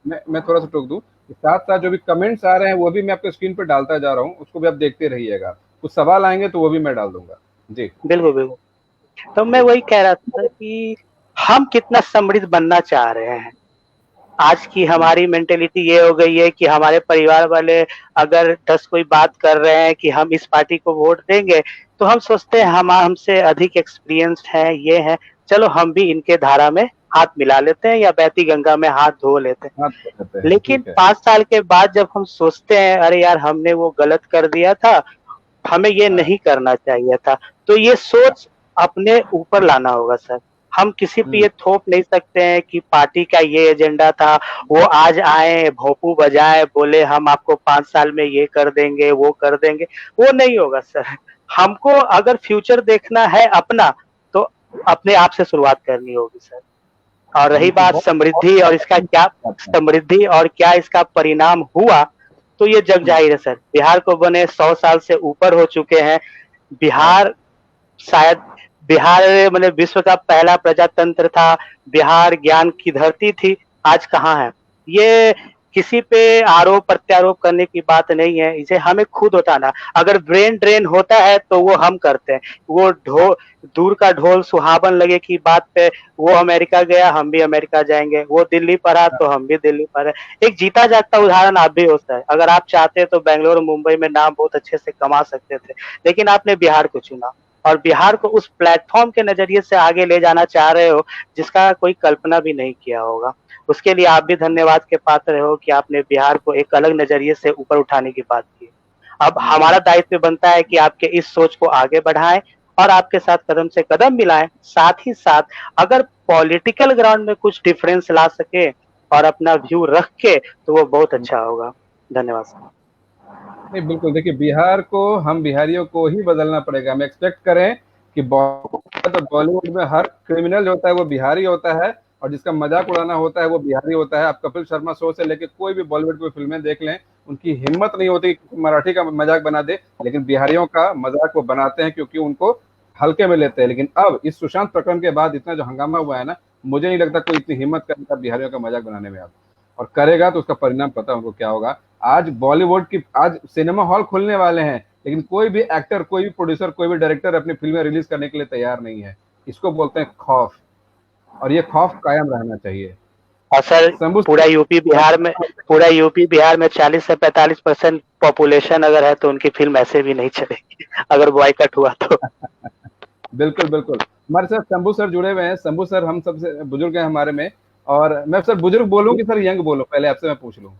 मैं थोड़ा सा टोक दूं, साथ साथ जो भी कमेंट्स आ रहे हैं वो भी मैं आपके स्क्रीन पर डालता जा रहा हूँ, उसको भी आप देखते रहिएगा। कुछ सवाल आएंगे तो वो भी मैं डाल दूंगा। जी बिल्कुल बिल्कुल। तो मैं वही कह रहा था कि हम कितना समृद्ध बनना चाह रहे हैं। आज की हमारी मेंटेलिटी ये हो गई है कि हमारे परिवार वाले अगर 10 कोई बात कर रहे हैं कि हम इस पार्टी को वोट देंगे, तो हम सोचते हैं हम हमसे अधिक एक्सपीरियंस्ड है, ये है, चलो हम भी इनके धारा में हाथ मिला लेते हैं या बहती गंगा में हाथ धो लेते हैं। लेकिन 5 साल के बाद जब हम सोचते हैं अरे यार हमने वो गलत कर दिया था, हमें ये नहीं करना चाहिए था, तो ये सोच अपने ऊपर लाना होगा सर। हम किसी पे ये थोप नहीं सकते हैं कि पार्टी का ये एजेंडा था, वो आज आए भोंपू बजाए बोले हम आपको 5 साल में ये कर देंगे वो कर देंगे, वो नहीं होगा सर। हमको अगर फ्यूचर देखना है अपना, तो अपने आप से शुरुआत करनी होगी सर। और रही बात समृद्धि और इसका क्या, समृद्धि और क्या इसका परिणाम हुआ, तो ये जग जाहिर है सर। बिहार को बने 100 साल से ऊपर हो चुके हैं। बिहार शायद, बिहार मतलब विश्व का पहला प्रजातंत्र था, बिहार ज्ञान की धरती थी, आज कहाँ है? ये किसी पे आरोप प्रत्यारोप करने की बात नहीं है, इसे हमें खुद उठाना। अगर ब्रेन ड्रेन होता है तो वो हम करते हैं, वो दूर का ढोल सुहावन लगे की बात पे वो अमेरिका गया हम भी अमेरिका जाएंगे, वो दिल्ली पढ़ा तो हम भी दिल्ली पढ़े। एक जीता जागता उदाहरण आप भी होता है। अगर आप चाहते तो बेंगलोर मुंबई में नाम बहुत अच्छे से कमा सकते थे, लेकिन आपने बिहार को चुना और बिहार को उस प्लेटफॉर्म के नजरिए से आगे ले जाना चाह रहे हो जिसका कोई कल्पना भी नहीं किया होगा। उसके लिए आप भी धन्यवाद के पात्र हो कि आपने बिहार को एक अलग नजरिए से ऊपर उठाने की बात की। अब हमारा दायित्व बनता है कि आपके इस सोच को आगे बढ़ाएं और आपके साथ कदम से कदम मिलाएं। साथ ही साथ अगर पॉलिटिकल ग्राउंड में कुछ डिफरेंस ला सके और अपना व्यू रख के, तो वो बहुत अच्छा होगा। धन्यवाद सर। नहीं बिल्कुल, देखिए बिहार को, हम बिहारियों को ही बदलना पड़ेगा। हम एक्सपेक्ट करें कि बॉलीवुड में हर क्रिमिनल जो होता है वो बिहारी होता है और जिसका मजाक उड़ाना होता है वो बिहारी होता है। आप कपिल शर्मा शो से लेके कोई भी बॉलीवुड की फिल्में देख लें, उनकी हिम्मत नहीं होती कि मराठी का मजाक बना दे, लेकिन बिहारियों का मजाक वो बनाते हैं क्योंकि उनको हल्के में लेते हैं। लेकिन अब इस सुशांत प्रकरण के बाद इतना जो हंगामा हुआ है ना, मुझे नहीं लगता कोई इतनी हिम्मत करेगा बिहारियों का मजाक बनाने में अब, और करेगा तो उसका परिणाम पता है उनको क्या होगा। आज बॉलीवुड की, आज सिनेमा हॉल खुलने वाले हैं, लेकिन कोई भी एक्टर, कोई भी प्रोड्यूसर, कोई भी डायरेक्टर अपनी फिल्में रिलीज करने के लिए तैयार नहीं है। इसको बोलते हैं खौफ, और ये खौफ कायम रहना चाहिए। और सर पूरा यूपी बिहार में 40 से 45% पॉपुलेशन अगर है तो उनकी फिल्म ऐसे भी नहीं चलेगी अगर बॉयकट हुआ तो। बिल्कुल बिल्कुल। हमारे साथ शंभू सर जुड़े हुए हैं। शंभू सर हम सबसे बुजुर्ग हैं हमारे में, और मैं सर बुजुर्ग बोलूं कि सर यंग बोलूं, पहले आपसे मैं पूछ लूं,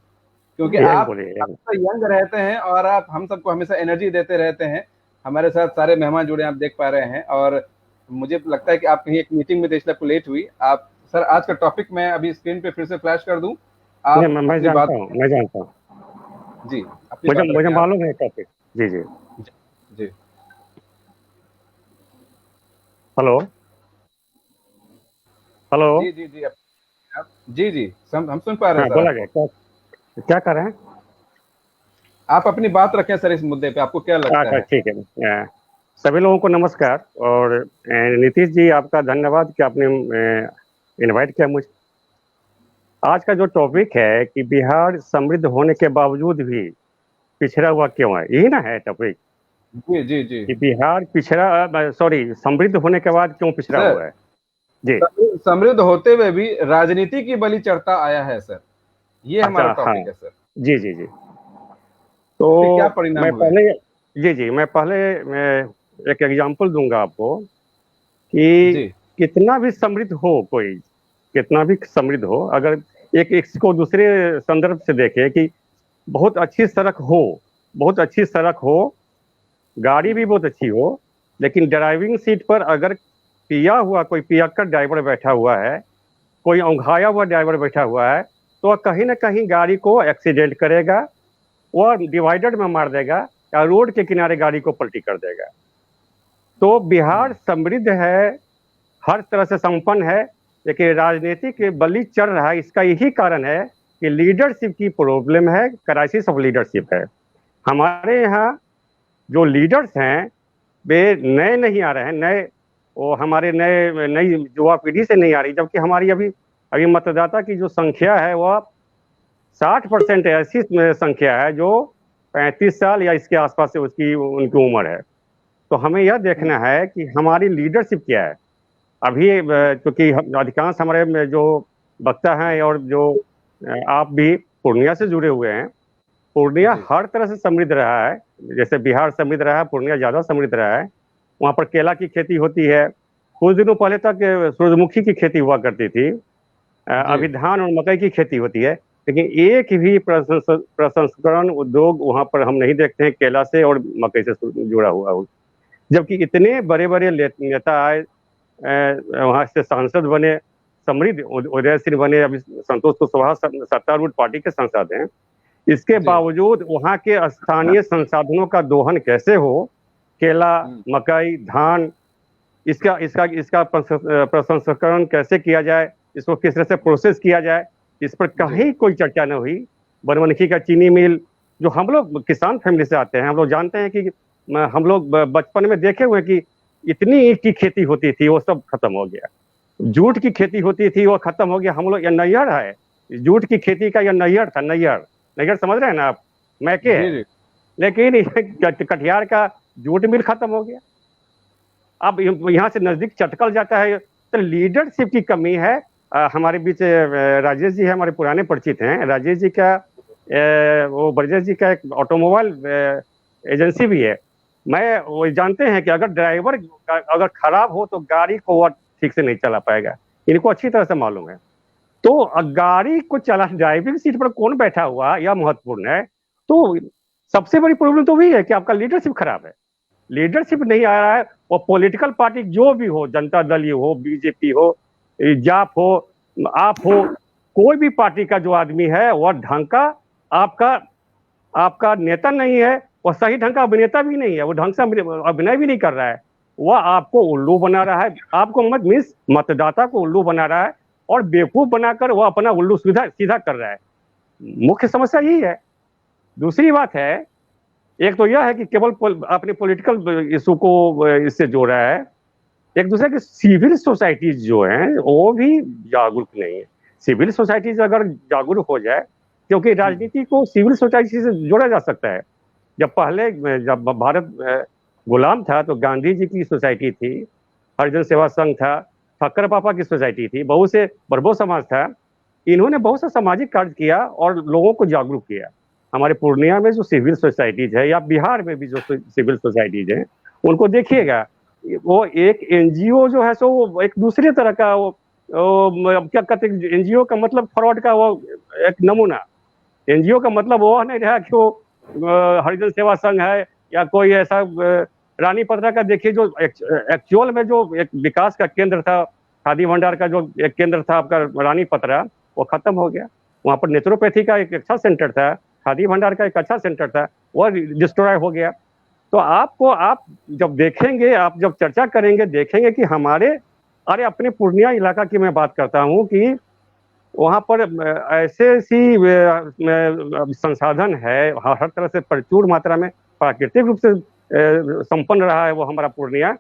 क्योंकि आप यंग रहते हैं और आप हम सबको हमेशा एनर्जी देते रहते हैं। हमारे साथ सारे मेहमान जुड़े हैं, आप देख पा रहे हैं, और मुझे लगता है कि आप कहीं एक मीटिंग में थे इसलिए आपको लेट हुई। आप सर, आज का टॉपिक मैं अभी स्क्रीन पे फिर से फ्लैश कर दूं। आप मैं जानता हूं जी, मुझे मालूम है टॉपिक। जी जी जी। Hello hello. जी जी जी, आप जी जी हम सुन पा रहे हैं। बोला गया, क्या कर रहे हैं आप? अपनी बात रखें सर इस मुद्दे पे, आपको क्या लगता है? ठीक है। सभी लोगों को नमस्कार, और नीतीश जी आपका धन्यवाद कि आपने इनवाइट किया मुझे। आज का जो टॉपिक है कि बिहार समृद्ध होने के बावजूद भी पिछड़ा हुआ क्यों है, यही ना है टॉपिक? जी जी जी, कि बिहार समृद्ध होने के बाद क्यों पिछड़ा हुआ है। जी, समृद्ध होते हुए भी राजनीति की बलि चढ़ता आया है सर, ये हमारा टॉपिक है सर। जी जी जी। तो क्या परिणाम मैं पहले एक एग्जांपल दूंगा आपको कि कितना भी समृद्ध हो, कोई कितना भी समृद्ध हो, अगर एक इसको दूसरे संदर्भ से देखें कि बहुत अच्छी सड़क हो, गाड़ी भी बहुत अच्छी हो, लेकिन ड्राइविंग सीट पर अगर पिया हुआ कोई पियक्कड़ ड्राइवर बैठा हुआ है, कोई औंघाया हुआ ड्राइवर बैठा हुआ है, तो कहीं ना कहीं गाड़ी को एक्सीडेंट करेगा, वह डिवाइडर में मार देगा, या रोड के किनारे गाड़ी को पलटी कर देगा। तो बिहार समृद्ध है, हर तरह से संपन्न है, लेकिन राजनीति के बलि चढ़ रहा है। इसका यही कारण है कि लीडरशिप की प्रॉब्लम है, क्राइसिस ऑफ लीडरशिप है। हमारे यहाँ जो लीडर्स हैं वे नए नहीं आ रहे हैं, वो हमारे नई युवा पीढ़ी से नहीं आ रही, जबकि हमारी अभी मतदाता की जो संख्या है वह 60% ऐसी संख्या है जो 35 साल या इसके आसपास से उनकी उम्र है। तो हमें यह देखना है कि हमारी लीडरशिप क्या है। अभी क्योंकि अधिकांश हमारे जो वक्ता हैं और जो आप भी पूर्णिया से जुड़े हुए हैं, पूर्णिया हर तरह से समृद्ध रहा है। जैसे बिहार समृद्ध रहा है, पूर्णिया ज्यादा समृद्ध रहा है। वहाँ पर केला की खेती होती है, कुछ दिनों पहले तक सूरजमुखी की खेती हुआ करती थी, अभी धान और मकई की खेती होती है, लेकिन एक भी प्रसंस्करण उद्योग वहाँ पर हम नहीं देखते हैं केला से और मकई से जुड़ा हुआ हो। जबकि इतने बड़े बड़े नेता आए, वहाँ से सांसद बने, समृद्ध उदय सिंह बने, अभी संतोष कुशवाहा सत्तारूढ़ पार्टी के सांसद हैं। इसके बावजूद वहाँ के स्थानीय संसाधनों का दोहन कैसे हो, केला, मकई, धान, इसका प्रसंस्करण कैसे किया जाए, इसको किस तरह से प्रोसेस किया जाए, इस पर कहीं कोई चर्चा न हुई। बनमनखी का चीनी मिल, जो हम लोग किसान फैमिली से आते हैं, हम लोग जानते हैं कि हम लोग बचपन में देखे हुए कि इतनी ईंट की खेती होती थी, वो सब खत्म हो गया। जूट की खेती होती थी, वो खत्म हो गया। हम लोग, यह नैयर है, जूट की खेती का यह नैयर था। नैयर समझ रहे हैं ना आप, मैके है, लेकिन कटिहार का जूट मिल खत्म हो गया। अब यहाँ से नजदीक चटकल जाता है। तो लीडरशिप की कमी है। हमारे बीच राजेश जी है, हमारे पुराने परिचित हैं। राजेश जी का वो ब्रजेश जी का एक ऑटोमोबाइल एजेंसी भी है। वो जानते हैं कि अगर ड्राइवर अगर खराब हो तो गाड़ी को वो ठीक से नहीं चला पाएगा, इनको अच्छी तरह से मालूम है। तो गाड़ी को चला, ड्राइविंग सीट पर कौन बैठा हुआ यह महत्वपूर्ण है। तो सबसे बड़ी प्रॉब्लम तो वही है कि आपका लीडरशिप खराब है, लीडरशिप नहीं आ रहा है। वो पॉलिटिकल पार्टी जो भी हो, जनता दल हो, बीजेपी हो, जाप हो, आप हो, कोई भी पार्टी का जो आदमी है वह ढंग का आपका नेता नहीं है, वह सही ढंग का अभिनेता भी नहीं है, वो ढंग से अभिनय भी नहीं कर रहा है। वह आपको उल्लू बना रहा है, आपको मतदाता को उल्लू बना रहा है और बेवकूफ बनाकर वह अपना उल्लू सीधा कर रहा है। मुख्य समस्या यही है। दूसरी बात है, एक तो यह है कि केवल अपने पॉलिटिकल इशू को इससे जोड़ा है, एक दूसरे की सिविल सोसाइटीज जो हैं वो भी जागरूक नहीं है। सिविल सोसाइटीज अगर जागरूक हो जाए, क्योंकि राजनीति को सिविल सोसाइटी से जोड़ा जा सकता है। जब भारत गुलाम था तो गांधी जी की सोसाइटी थी, हरिजन सेवा संघ था, ठक्कर पापा की सोसाइटी थी, बहुत से बरबो समाज था। इन्होंने बहुत सा सामाजिक कार्य किया और लोगों को जागरूक किया। हमारे पूर्णिया में जो सिविल सोसाइटीज है या बिहार में भी जो सिविल सोसाइटीज है, उनको देखिएगा, वो एक एनजीओ जो है सो वो एक दूसरे तरह का वो क्या कहते हैं, एनजीओ का मतलब फ्रॉड का वो एक नमूना। एनजीओ का मतलब वो नहीं रहा कि वो हरिजन सेवा संघ है या कोई ऐसा रानी पत्रा का। देखिए जो एक्चुअल में जो एक विकास का केंद्र था, खादी भंडार का जो एक केंद्र था आपका रानी पत्रा, वो खत्म हो गया। वहाँ पर नेचुरोपैथी का एक अच्छा सेंटर था, खादी भंडार का एक अच्छा सेंटर था, वह डिस्ट्रॉय हो गया। तो आप जब देखेंगे, आप जब चर्चा करेंगे, देखेंगे कि अरे अपने पूर्णिया इलाका की मैं बात करता हूँ कि वहाँ पर ऐसे संसाधन है, हर तरह से प्रचुर मात्रा में प्राकृतिक रूप से संपन्न रहा है वो हमारा पूर्णिया।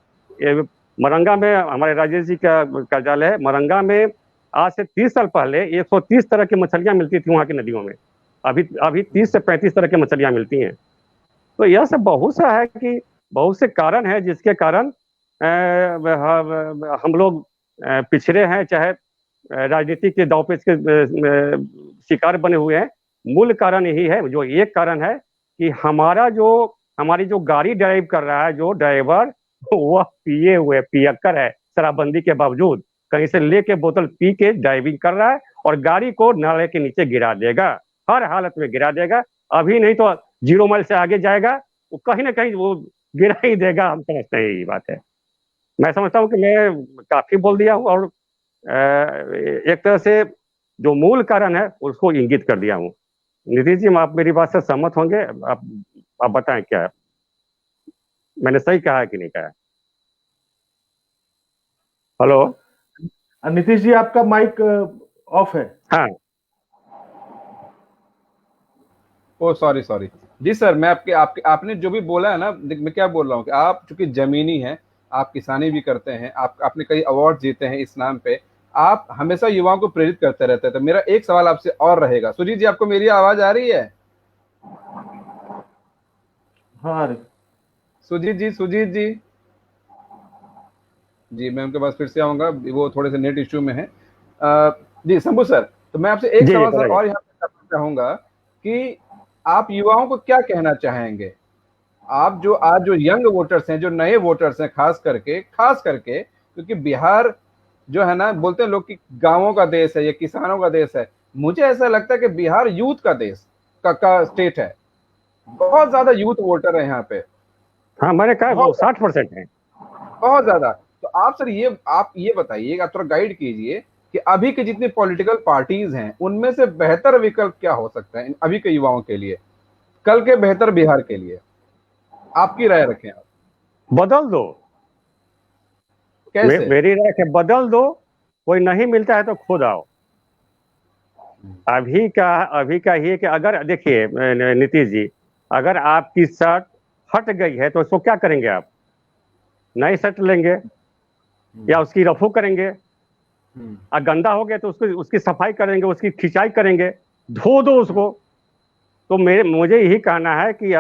मरंगा में हमारे राजेश जी का कार्यालय है। मरंगा में आज से 30 साल पहले 130 तरह की मछलियां मिलती थी वहाँ की नदियों में। अभी 30 से 35 तरह की मछलियां मिलती हैं। तो यह सब बहुत सा है कि बहुत से कारण है जिसके कारण हम लोग पिछड़े हैं, चाहे राजनीति के दांवपेच के शिकार बने हुए हैं। मूल कारण यही है। जो एक कारण है कि हमारी जो गाड़ी ड्राइव कर रहा है जो ड्राइवर, वह पिए हुए पियक्कर है, शराबबंदी के बावजूद कहीं से लेके बोतल पी के ड्राइविंग कर रहा है और गाड़ी को नाले के नीचे गिरा देगा, हर हालत में गिरा देगा। अभी नहीं तो 0 माइल से आगे जाएगा, वो कहीं ना कहीं वो गिरा ही देगा। हम समझते हैं यही बात है। मैं समझता हूँ कि मैं काफी बोल दिया हूँ और एक तरह से जो मूल कारण है उसको इंगित कर दिया हूँ। नीतीश जी, आप मेरी बात से सहमत होंगे? आप बताएं क्या है? मैंने सही कहा है कि नहीं कहा? हेलो नीतीश जी, आपका माइक ऑफ है। हाँ। ओ सॉरी जी सर, मैं आपने जो भी बोला है ना, मैं क्या बोल रहा हूँ कि आप चूंकि जमीनी हैं, आप किसानी भी करते हैं, आपने कई अवार्ड जीते हैं इस नाम पे, आप हमेशा युवाओं को प्रेरित करते रहते हैं। तो मेरा एक सवाल आपसे और रहेगा। सुजीत जी, आपको मेरी आवाज आ रही है? हाँ सुजीत जी जी, मैं उनके पास फिर से आऊंगा, वो थोड़े से नेट इश्यू में है। जी शंभू सर, तो मैं आपसे एक सवाल सर और यहाँ पे करना चाहूंगा कि आप युवाओं को क्या कहना चाहेंगे? आप जो आज जो यंग वोटर्स हैं, जो नए वोटर्स हैं, खास करके क्योंकि बिहार जो है ना, बोलते हैं लोग कि गांवों का देश है, ये किसानों का देश है। मुझे ऐसा लगता है कि बिहार यूथ का देश का स्टेट है। बहुत ज्यादा यूथ वोटर है यहाँ पे। हाँ, मैंने कहा 60% है, बहुत ज्यादा। तो आप सर आप ये बताइए, आप थोड़ा गाइड कीजिए कि अभी के जितनी पॉलिटिकल पार्टीज हैं उनमें से बेहतर विकल्प क्या हो सकता है अभी के युवाओं के लिए, कल के बेहतर बिहार के लिए? आपकी राय रखें आप। बदल दो। कैसे? मेरी राय है बदल दो। कोई नहीं मिलता है तो खुद आओ। अभी का ये कि अगर देखिए नीतीश जी, अगर आपकी शर्ट फट गई है तो उसको क्या करेंगे आप? नई शर्ट लेंगे या उसकी रफू करेंगे? गंदा हो गया तो उसकी सफाई करेंगे, उसकी खिंचाई करेंगे, धो दो उसको। तो मुझे यही कहना है कि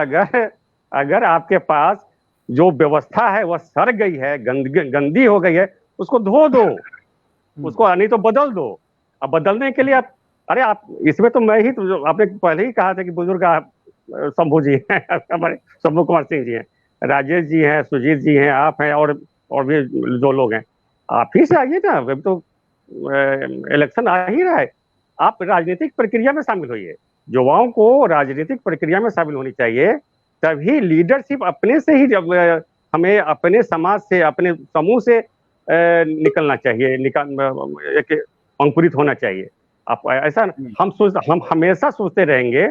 अगर आपके पास जो व्यवस्था है वह सड़ गई है, गंदी हो गई है, उसको धो दो, उसको नहीं तो बदल दो। अब बदलने के लिए आप इसमें तो मैं ही तो आपने पहले ही कहा था कि बुजुर्ग आप शंभू जी हैं, हमारे शंभू कुमार सिंह जी हैं, राजेश जी हैं, सुजीत जी हैं, आप हैं और भी जो लोग हैं। आप ही से आइए ना, अभी तो इलेक्शन आ ही रहा है। आप राजनीतिक प्रक्रिया में शामिल होइए। युवाओं को राजनीतिक प्रक्रिया में शामिल होनी चाहिए, तभी लीडरशिप अपने से ही हमें अपने समाज से, अपने समूह से निकलना चाहिए, एक अंकुरित होना चाहिए। आप ऐसा हम हमेशा सोचते रहेंगे।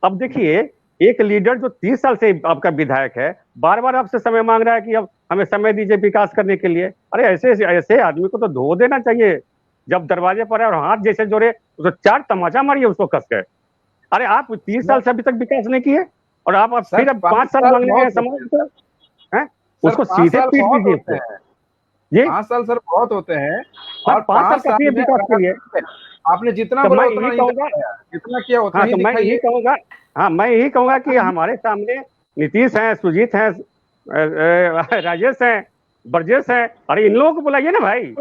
अब देखिए, एक लीडर जो 30 साल से आपका विधायक है, बार बार आपसे समय मांग रहा है कि अब हमें समय दीजिए विकास करने के लिए। अरे ऐसे आदमी को तो धो देना चाहिए। जब दरवाजे पर है और हाथ जैसे जोड़े तो 4 तमाचा मारिए उसको कस कर। अरे आप 30 साल से अभी तक विकास नहीं किए और आप फिर 5 साल मांगने हैं समाज को, हैं? उसको सीधे पीट दीजिए। ये 5 साल सर बहुत होते हैं। और 5 साल का विकास के लिए आपने जितना बोला उतना नहीं किया, जितना किया उतना ही मैं यही कहूंगा। हाँ, मैं यही कहूंगा कि हमारे सामने नीतीश हैं, सुजीत हैं, राजेश हैं, ब्रजेश हैं। अरे इन लोगों को बुलाइए ना भाई।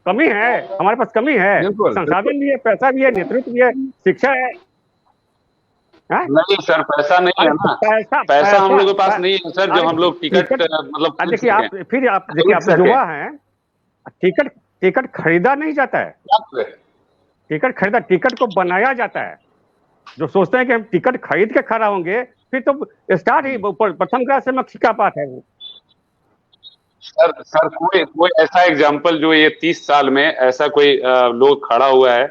कमी है, हमारे पास कमी है, संसाधन भी है, पैसा भी है, नेतृत्व भी है, शिक्षा है। नहीं सर, पैसा नहीं है ना। पैसा हम लोगों के पास नहीं है सर, जो हम लोग टिकट मतलब देखिए आप युवा हैं, टिकट खरीदा नहीं जाता है, टिकट को बनाया जाता है। जो सोचते हैं कि हम टिकट खरीद के खड़ा होंगे, फिर तो स्टार्ट ही प्रथम क्लास से मक्खी बात है वो। सर कोई ऐसा एग्जाम्पल जो ये 30 साल में ऐसा कोई लोग खड़ा हुआ है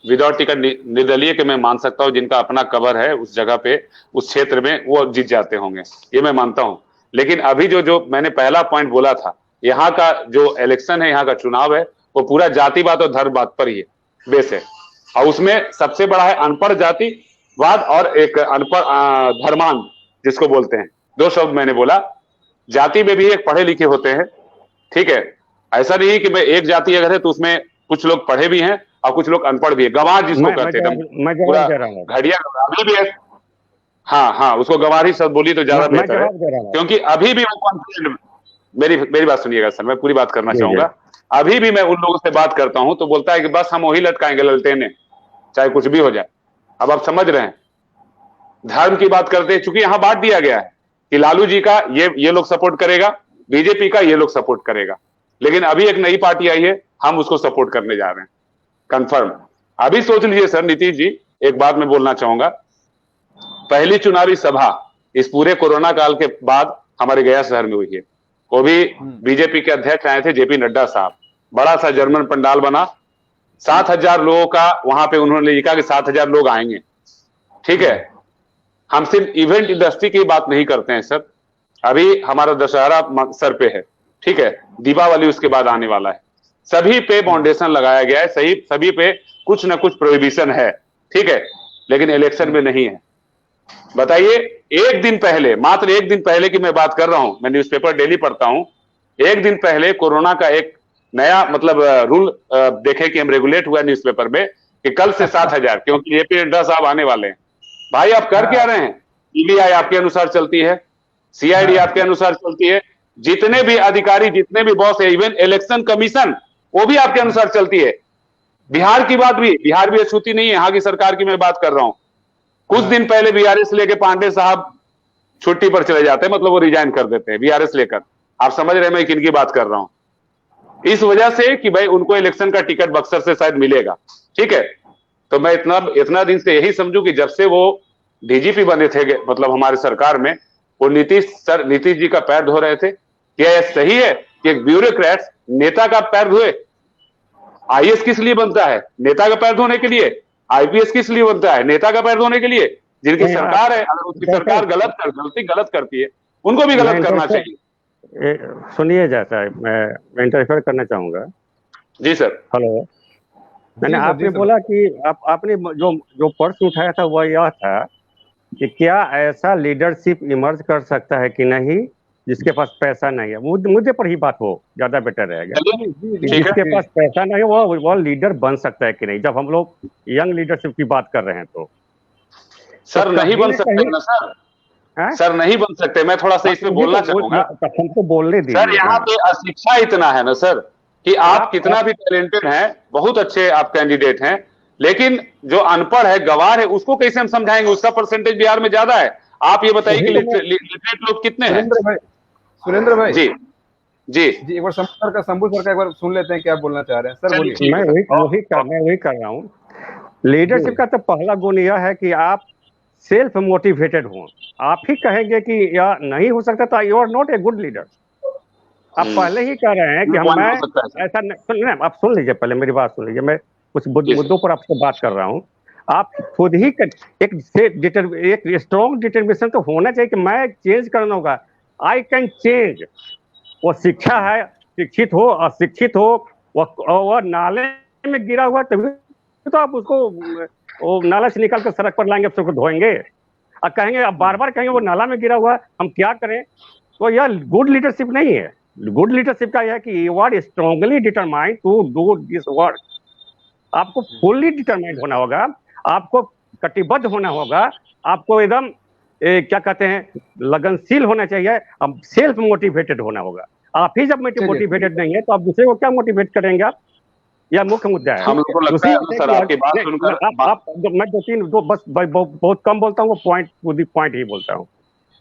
विदाउट टिकट, निर्दलीय के मैं मान सकता हूँ, जिनका अपना कवर है उस जगह पे, उस क्षेत्र में, वो जीत जाते होंगे, ये मैं मानता हूँ। लेकिन अभी जो मैंने पहला पॉइंट बोला था, यहाँ का जो इलेक्शन है, यहाँ का चुनाव है, वो पूरा जातिवाद और धर्मवाद पर ही है, बेस है। और उसमें सबसे बड़ा है अनपढ़ जातिवाद और एक अनपढ़ धर्मांध जिसको बोलते हैं। 2 शब्द मैंने बोला। जाति में भी एक पढ़े लिखे होते हैं, ठीक है। ऐसा नहीं कि मैं एक जाति अगर है तो उसमें कुछ लोग पढ़े भी हैं और कुछ लोग अनपढ़ भी है। गंवार जिसको कहते हैं, पूरा घड़िया अभी भी है। हाँ, उसको गंवार ही शब्द बोली तो ज्यादा बेहतर है, क्योंकि अभी भी मेरी बात सुनिएगा सर, मैं पूरी बात करना चाहूंगा। अभी भी मैं उन लोगों से बात करता हूं तो बोलता है कि बस हम वही लटकाएंगे ललटेने, चाहे कुछ भी हो जाए। अब आप समझ रहे हैं, धर्म की बात करते हैं, चूंकि यहां बांट दिया गया है कि लालू जी का ये लोग सपोर्ट करेगा, बीजेपी का ये लोग सपोर्ट करेगा। लेकिन अभी एक नई पार्टी आई है, हम उसको सपोर्ट करने जा रहे हैं, कंफर्म। अभी सोच लीजिए सर, नीतीश जी, एक बात मैं बोलना चाहूंगा। पहली चुनावी सभा इस पूरे कोरोना काल के बाद हमारे गया शहर में हुई है। वो भी बीजेपी के अध्यक्ष आए थे, जेपी नड्डा साहब। बड़ा सा जर्मन पंडाल बना, 7,000 लोगों का वहां पे उन्होंने लिखा कि 7,000 लोग आएंगे, ठीक है। हम सिर्फ इवेंट इंडस्ट्री की बात नहीं करते हैं सर, अभी हमारा दशहरा सर पे है, ठीक है, दीपावली उसके बाद आने वाला है, सभी पे फाउंडेशन लगाया गया है, सभी पे कुछ ना कुछ प्रोहिबिशन है, ठीक है, लेकिन इलेक्शन में नहीं है। बताइए, एक दिन पहले, मात्र एक दिन पहले की मैं बात कर रहा हूं, मैं न्यूज़पेपर डेली पढ़ता हूं, एक दिन पहले कोरोना का एक नया मतलब रूल देखे कि हम रेगुलेट हुआ न्यूज़पेपर में कि कल से 7,000, क्योंकि ये पे 10 साहब आने वाले हैं। भाई आप कर क्या रहे हैं? ईवीआई आपके अनुसार चलती है, सीआईडी आपके अनुसार चलती है, जितने भी अधिकारी, जितने भी बॉस है, इवन इलेक्शन कमीशन, वो भी आपके अनुसार चलती है। बिहार की बात भी, बिहार भी अछूती नहीं है, यहाँ की सरकार की मैं बात कर रहा हूं। कुछ दिन पहले बीआरएस लेके पांडे साहब छुट्टी पर चले जाते हैं, मतलब वो रिजाइन कर देते हैं बीआरएस लेकर। आप समझ रहे हैं मैं किन की बात कर रहा हूं? इस वजह से कि भाई उनको इलेक्शन का टिकट बक्सर से शायद मिलेगा, ठीक है। तो मैं इतना दिन से यही समझू कि जब से वो डीजीपी बने थे, मतलब हमारे सरकार में, वो नीतीश जी का पैर धो रहे थे। क्या यह सही है कि एक ब्यूरोक्रेट्स नेता का पैर धोए? आईएएस किस लिए बनता है? नेता का पैर धोने के लिए। आईपीएस किस लिए बनता है? नेता का पैर धोने के लिए। जिनकी सरकार है, अगर उसकी सरकार गलती गलत करती है, उनको भी गलत करना चाहिए। सुनिए, जाता है, मैं इंटरफेयर करना चाहूंगा। जी सर। हेलो, मैंने आपने बोला कि आपने जो प्रश्न उठाया था वह यह था कि क्या ऐसा लीडरशिप इमर्ज कर सकता है कि नहीं जिसके पास पैसा नहीं है। मुद्दे पर ही बात हो, ज्यादा बेटर रहेगा। जिसके पास पैसा नहीं है वो लीडर बन सकता है कि नहीं, जब हम लोग यंग लीडरशिप की बात कर रहे हैं तो सर नहीं बन सकते ना सर। सर नहीं बन सकते। मैं थोड़ा सा इसमें बोलना चाहूंगा। हमको बोलने दीजिए। सर यहाँ पे अशिक्षा इतना है ना सर कि आप कितना भी टैलेंटेड हैं, बहुत अच्छे आप कैंडिडेट हैं, लेकिन जो अनपढ़ है, गवार है, उसको कैसे हम समझाएंगे? उसका परसेंटेज बिहार में ज्यादा है। आप ये बताइए कि लिटरेट लोग कितने हैं? सुरेंद्र भाई जी जी जी, एक बार शंभू सर का एक बार सुन लेते हैं क्या बोलना चाह रहे हैं। सर बोलिए। मैं वही कर रहा हूँ। लीडरशिप का तो पहला गुण यह है कि आप सेल्फ मोटिवेटेड हो। आप ही कहेंगे कि यह नहीं हो सकता तो you are not a good leader. आप पहले ही कह रहे हैं कि मैं ऐसा नहीं। आप सुन लीजिए, पहले मेरी बात सुन लीजिए। मैं कुछ मुद्दों पर आपसे बात कर रहा हूँ। आप खुद ही एक स्ट्रॉन्ग डिटर्मिनेशन तो होना चाहिए कि मैं चेंज करना होगा। I can change. वो शिक्षा है, शिक्षित हो अशिक्षित हो, वो नाले में गिरा हुआ तभी तो आप उसको वो नाला से निकाल कर सड़क पर लाएंगे, उसको धोएंगे और कहेंगे, अब बार बार कहेंगे वो नाला में गिरा हुआ, हम क्या करें? तो यह गुड लीडरशिप नहीं है। गुड लीडरशिप का यह है कि you are strongly determined to do this work. आपको फुल्ली डिटरमाइंड होना होगा, आपको कटिबद्ध होना होगा, आपको एकदम क्या कहते हैं, लगनशील होना चाहिए, अब सेल्फ मोटिवेटेड होना होगा। आप ही जब मोटिवेटेड नहीं है तो आप दूसरे को क्या मोटिवेट करेंगे? आप यह मुख्य मुद्दा है। हम लोग को लगता है सर आपकी बात सुनकर आप मैं बस बहुत कम बोलता हूँ, पॉइंट ही बोलता हूँ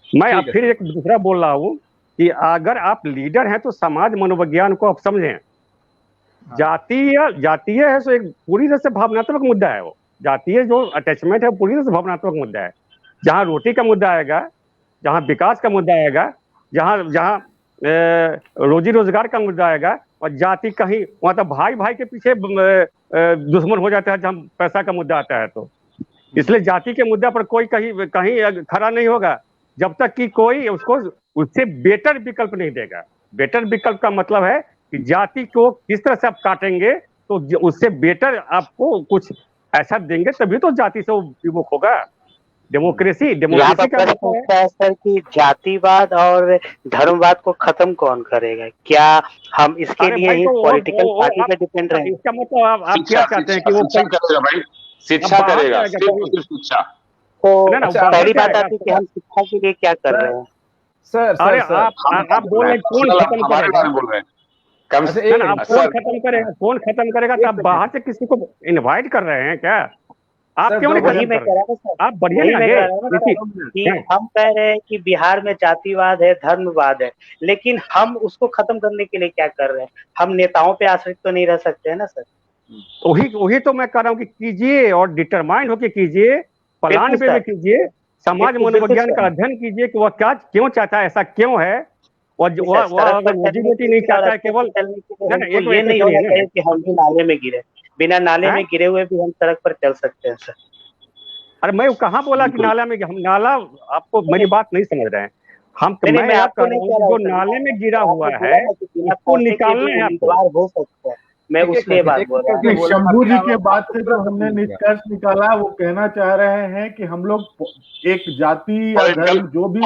मैं। अब फिर एक दूसरा बोल रहा हूँ कि अगर आप लीडर हैं तो समाज मनोविज्ञान को आप समझें। जातीय है तो एक पूरी तरह से भावनात्मक मुद्दा है। वो जातीय जो अटैचमेंट है पूरी तरह से भावनात्मक मुद्दा है। जहाँ रोटी का मुद्दा आएगा, जहाँ विकास का मुद्दा आएगा, जहाँ रोजी रोजगार का मुद्दा आएगा, और जाति कहीं वहां तो भाई भाई के पीछे दुश्मन हो जाता है जहाँ पैसा का मुद्दा आता है। तो इसलिए जाति के मुद्दा पर कोई कहीं खड़ा नहीं होगा जब तक कि कोई उससे बेटर विकल्प नहीं देगा। बेटर विकल्प का मतलब है कि जाति को किस तरह से आप काटेंगे तो उससे बेटर आपको कुछ ऐसा देंगे, तभी तो जाति से विमुख होगा। डेमोक्रेसी का मतलब है सर कि जातिवाद और धर्मवाद को खत्म कौन करेगा? क्या हम इसके लिए ही पॉलिटिकल पार्टी पे डिपेंड रहेंगे? इसका मतलब आप क्या चाहते हैं कि वो शिक्षा करेगा? शिक्षा। तो पहली बात आती है कि हम शिक्षा के लिए क्या कर रहे हैं? सर अरे आप बोल रहे हैं कौन खत्म करेगा? कौन खत्म करेगा? तो आप बाहर से किसी को इनवाइट कर रहे हैं क्या? आप क्यों नहीं वही मैं कह रहा हूँ। आप बढ़िया हम कह रहे हैं कि बिहार में जातिवाद है, धर्मवाद है, लेकिन हम उसको खत्म करने के लिए क्या कर रहे हैं? हम नेताओं पे आश्रित तो नहीं रह सकते हैं ना सर। वही तो मैं कह रहा हूँ कि कीजिए और डिटरमाइंड होके कीजिए, प्लान पे भी कीजिए, समाज मनोविज्ञान का अध्ययन कीजिए कि वह क्या क्यों चाहता है, ऐसा क्यों है। और अगर मोटिवेट नहीं चाहता है केवल ये नहीं होना चाहिए कि हम भी नाले में गिरे। बिना नाले में गिरे हुए भी हम सड़क पर चल सकते हैं सर। अरे मैं कहाँ बोला कि नाला में, हम नाला, आपको मेरी बात नहीं समझ रहे हैं। मैं याद कर रहा हूँ जो नाले में गिरा हुआ है उसको निकालना है आपको। हो सकता है, मैं उसके बात बोल रहा हूँ। शंभू जी के बात से जो हमने निष्कर्ष निकाला वो कहना चाह रहे हैं कि हम लोग एक जाति या धर्म जो भी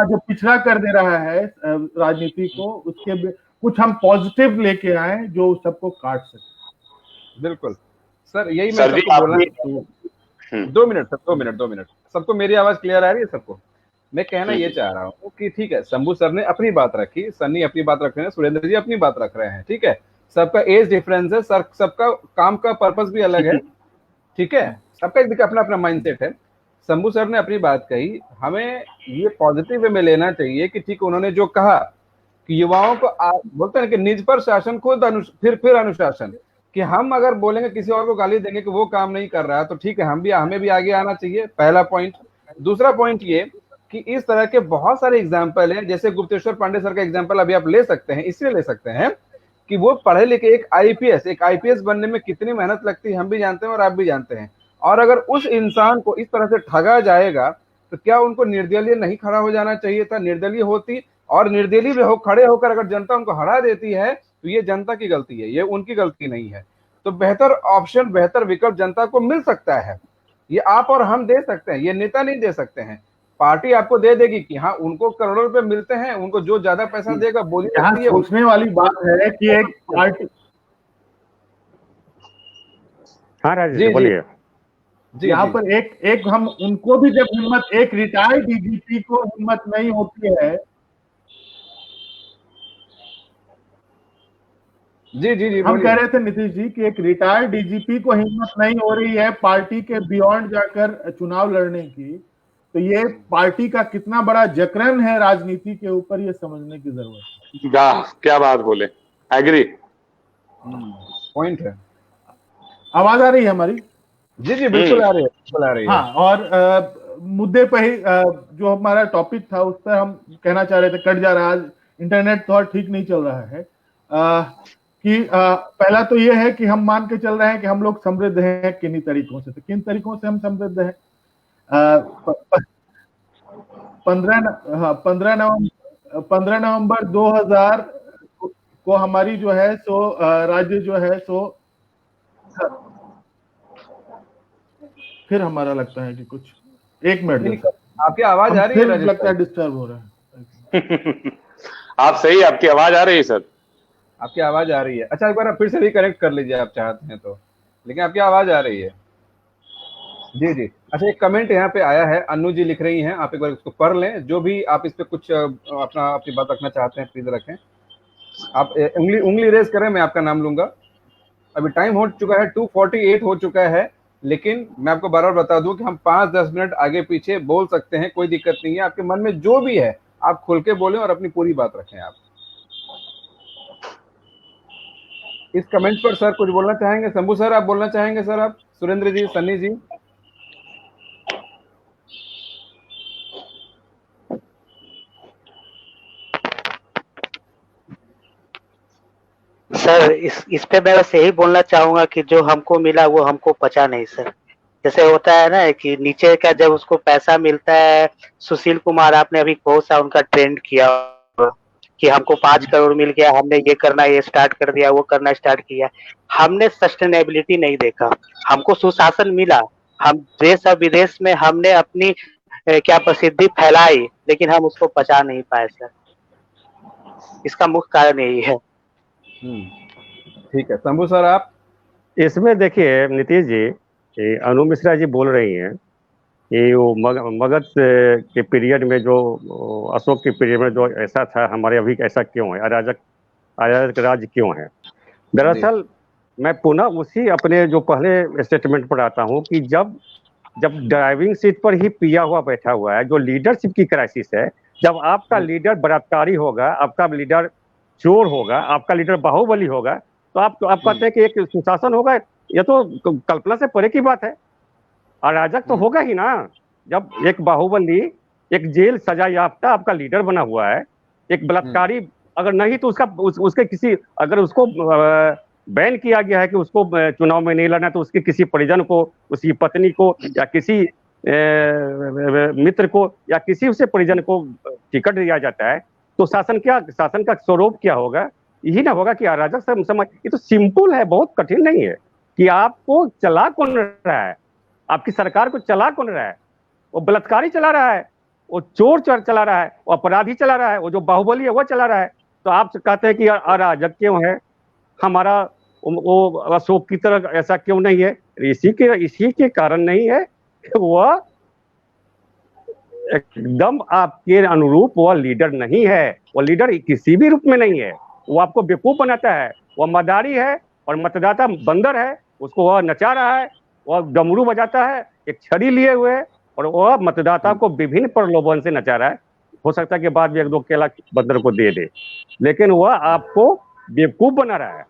जो पिछड़ा कर दे रहा है राजनीति को, उसके कुछ हम पॉजिटिव लेके आए जो सबको काट सके। बिल्कुल सर, यही मैं सबको बोलना। 2 मिनट सबको मेरी आवाज क्लियर आ रही है सबको? मैं कहना ये चाह रहा हूँ कि ठीक है, शंभू सर ने अपनी बात रखी, सन्नी अपनी बात रख रहे हैं, सुरेंद्र जी अपनी बात रख रहे हैं, ठीक है, सबका एज डिफरेंस है सर, सबका काम का पर्पस भी अलग है, ठीक है, सबका अपना अपना माइंडसेट है। शंभू सर ने अपनी बात कही, हमें ये पॉजिटिव वे में लेना चाहिए कि ठीक उन्होंने जो कहा कि युवाओं को बोलते हैं कि निज पर शासन खुद फिर अनुशासन, कि हम अगर बोलेंगे किसी और को गाली देंगे कि वो काम नहीं कर रहा है तो ठीक है, हमें भी आगे आना चाहिए, पहला पॉइंट। दूसरा पॉइंट ये कि इस तरह के बहुत सारे एग्जाम्पल हैं, जैसे गुप्तेश्वर पांडे सर का एग्जाम्पल अभी आप ले सकते हैं, इसलिए ले सकते हैं कि वो पढ़े लिखे एक आईपीएस बनने में कितनी मेहनत लगती है हम भी जानते हैं और आप भी जानते हैं। और अगर उस इंसान को इस तरह से ठगा जाएगा तो क्या उनको निर्दलीय नहीं खड़ा हो जाना चाहिए था? निर्दलीय होती और निर्दलीय हो खड़े होकर अगर जनता उनको हरा देती है तो ये जनता की गलती है, ये उनकी गलती नहीं है। तो बेहतर ऑप्शन, बेहतर विकल्प जनता को मिल सकता है, ये आप और हम दे सकते हैं, ये नेता नहीं दे सकते हैं। पार्टी आपको दे देगी कि हाँ उनको करोड़ों रुपए मिलते हैं, उनको जो ज्यादा पैसा देगा बोली जाती है। सोचने वाली बात है कि एक पार्टी। हाँ राजेश बोलिए। यहाँ पर एक हम उनको भी जब हिम्मत, एक रिटायर्ड डीजीपी को हिम्मत नहीं होती है। जी हम कह रहे थे नीतीश जी कि एक रिटायर्ड डीजीपी को हिम्मत नहीं हो रही है पार्टी के बियॉन्ड जाकर चुनाव लड़ने की, तो ये पार्टी का कितना बड़ा जकरन है राजनीति के ऊपर, ये समझने की जरूरत है। क्या बात बोले, एग्री, पॉइंट है। आवाज आ रही है हमारी? जी बिल्कुल आ रही है, बिल्कुल आ रही है। हाँ, और मुद्दे पर ही जो हमारा टॉपिक था उस पर हम कहना चाह रहे थे, कट जा रहा है, इंटरनेट थोड़ा ठीक नहीं चल रहा है। कि पहला तो ये है कि हम मान के चल रहे हैं कि हम लोग समृद्ध हैं किन्हीं तरीकों से। तो किन तरीकों से हम समृद्ध हैं? 15 नवंबर 2000 को हमारी जो है सो राज्य जो है सो फिर हमारा लगता है कि कुछ 1 मिनट आपकी आवाज आ रही है? लगता है डिस्टर्ब हो रहा है। आप सही, आपकी आवाज आ रही है सर, आपकी आवाज आ रही है। अच्छा एक बार आप फिर से रिकनेक्ट कर लीजिए आप चाहते हैं तो, लेकिन आपकी आवाज आ रही है। जी। अच्छा एक कमेंट यहाँ पे आया है, अन्नू जी लिख रही हैं, आप एक बार इसको पढ़ लें, जो भी आप इस पे कुछ अपनी बात रखना चाहते हैं प्लीज रखें। आप उंगली रेज करें, मैं आपका नाम लूंगा। अभी टाइम हो चुका है, 2:48 हो चुका है, लेकिन मैं आपको बार बार बता दूं कि हम 5-10 मिनट आगे पीछे बोल सकते हैं, कोई दिक्कत नहीं है। आपके मन में जो भी है आप खुल के बोलें और अपनी पूरी बात रखें। आप इस कमेंट पर सर कुछ बोलना चाहेंगे? शंभू सर आप बोलना चाहेंगे? सर आप, सुरेंद्र जी, सन्नी जी। सर इस पे मैं बस यही बोलना चाहूंगा कि जो हमको मिला वो हमको पचा नहीं सर। जैसे होता है ना कि नीचे का जब उसको पैसा मिलता है, सुशील कुमार आपने अभी बहुत सा उनका ट्रेंड किया कि हमको 5 करोड़ मिल गया, हमने ये करना ये स्टार्ट कर दिया, वो करना स्टार्ट किया। हमने सस्टेनेबिलिटी नहीं देखा। हमको सुशासन मिला, हम देश और विदेश में हमने अपनी क्या प्रसिद्धि फैलाई, लेकिन हम उसको पचा नहीं पाए सर। इसका मुख्य कारण यही है। ठीक है, शंभू सर आप इसमें देखिए नीतीश जी, अनु मिश्रा जी बोल रही हैं कि वो मगध के पीरियड में जो अशोक के पीरियड में जो ऐसा था, हमारे अभी ऐसा क्यों है, अराजक राज्य क्यों है। दरअसल मैं पुनः उसी अपने जो पहले स्टेटमेंट पर आता हूँ कि जब ड्राइविंग सीट पर ही पिया हुआ बैठा हुआ है, जो लीडरशिप की क्राइसिस है, जब आपका लीडर बलात्कारी होगा, आपका लीडर चोर होगा, आपका लीडर बाहुबली होगा, तो आप कहते हैं कि एक सुशासन होगा, यह तो कल्पना से परे की बात है। अराजक तो होगा ही ना। जब एक बाहुबली, एक जेल सजा याफ्ता आपका लीडर बना हुआ है, एक बलात्कारी अगर नहीं तो उसके किसी, अगर उसको बैन किया गया है कि उसको चुनाव में नहीं लड़ना, तो उसके किसी परिजन को, उसकी पत्नी को या किसी मित्र को या किसी से परिजन को टिकट दिया जाता है तो शासन का स्वरूप क्या होगा? यही ना होगा कि अराजक समाज। ये तो सिंपल है, बहुत कठिन नहीं है कि आपको चला कौन रहा है, आपकी सरकार को चला कौन रहा है? वो बलात्कारी चला रहा है, वो चोर चला रहा है, वो अपराधी चला रहा है, वो जो बाहुबली है वो चला रहा है। तो आप कहते हैं कि अराजक क्यों है, हमारा वो अशोक की तरह ऐसा क्यों नहीं है? इसी के कारण नहीं है कि वह एकदम आपके अनुरूप वह लीडर नहीं है, वो लीडर किसी भी रूप में नहीं है। वो आपको बेवकूफ बनाता है, वह मदारी है और मतदाता बंदर है, उसको वह नचा रहा है, वह डमरू बजाता है एक छड़ी लिए हुए, और वह मतदाता को विभिन्न प्रलोभन से नचा रहा है। हो सकता है कि बाद में एक दो केला बंदर को दे दे, लेकिन वह आपको बेवकूफ बना रहा है।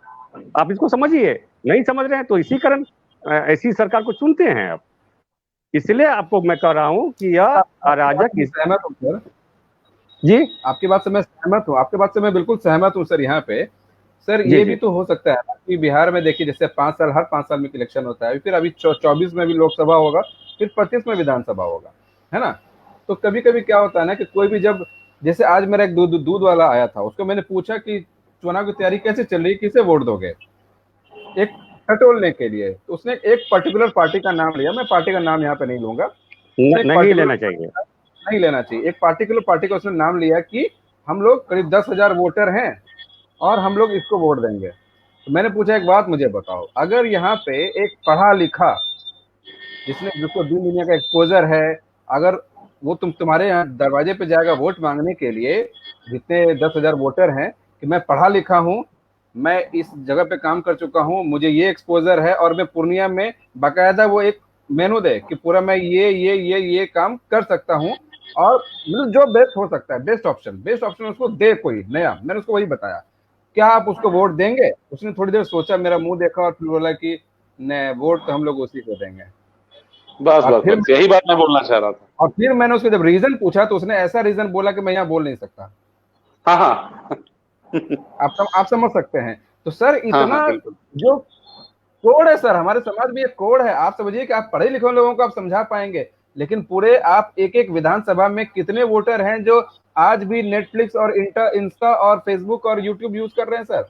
आप इसको समझिए, नहीं समझ रहे हैं तो इसी कारण ऐसी सरकार को चुनते हैं आप। इसलिए आपको मैं कह रहा हूँ कि यह अराजक सहमत हूँ सर जी, आपकी बात से मैं सहमत हूँ, आपके बात से मैं बिल्कुल सहमत हूँ सर। यहाँ पे सर ये भी तो हो सकता है ना कि बिहार में देखिए जैसे 5 साल, हर 5 साल में इलेक्शन होता है, फिर अभी 24 में भी लोकसभा होगा, फिर 25 में विधानसभा होगा, है ना। तो कभी कभी क्या होता है ना कि कोई भी, जब जैसे आज मेरा एक दूध वाला आया था, उसको मैंने पूछा कि चुनाव की तैयारी कैसे चल रही, किसे वोट दोगे, एक टटोलने के लिए। तो उसने एक पर्टिकुलर पार्टी का नाम लिया, मैं पार्टी का नाम यहाँ पे नहीं लूंगा, नहीं लेना चाहिए, नहीं लेना चाहिए। एक पार्टिकुलर पार्टी का उसने नाम लिया कि हम लोग करीब 10,000 वोटर हैं और हम लोग इसको वोट देंगे। तो मैंने पूछा एक बात मुझे बताओ, अगर यहाँ पे एक पढ़ा लिखा जिसको 2 दुनिया का एक्सपोजर है, अगर वो तुम्हारे यहाँ दरवाजे पे जाएगा वोट मांगने के लिए, जितने 10,000 वोटर हैं, कि मैं पढ़ा लिखा हूँ, मैं इस जगह पे काम कर चुका हूँ, मुझे ये एक्सपोजर है, और मैं पूर्णिया में बाकायदा वो एक मेनू दे कि पूरा मैं ये काम कर सकता हूँ, और मतलब जो बेस्ट हो सकता है, बेस्ट ऑप्शन उसको दे कोई नया। मैंने उसको वही बताया, क्या आप उसको वोट देंगे? उसने थोड़ी देर सोचा, मेरा मुंह देखा और फिर बोला कि नहीं, वोट तो हम लोग उसी को देंगे। बस यही बात मैं बोलना चाह रहा था। और फिर मैंने उसको जब रीजन पूछा तो उसने ऐसा रीजन बोला कि मैं यहाँ बोल नहीं सकता। हाँ आप समझ सकते हैं। तो सर इतना हाँ, जो कोड है सर, हमारे समाज में एक कोड है। आप समझिए कि आप पढ़े लिखे लोगों को आप समझा पाएंगे, लेकिन पूरे आप एक विधानसभा में कितने वोटर हैं जो आज भी नेटफ्लिक्स और इंस्टा और फेसबुक और यूट्यूब यूज कर रहे हैं सर?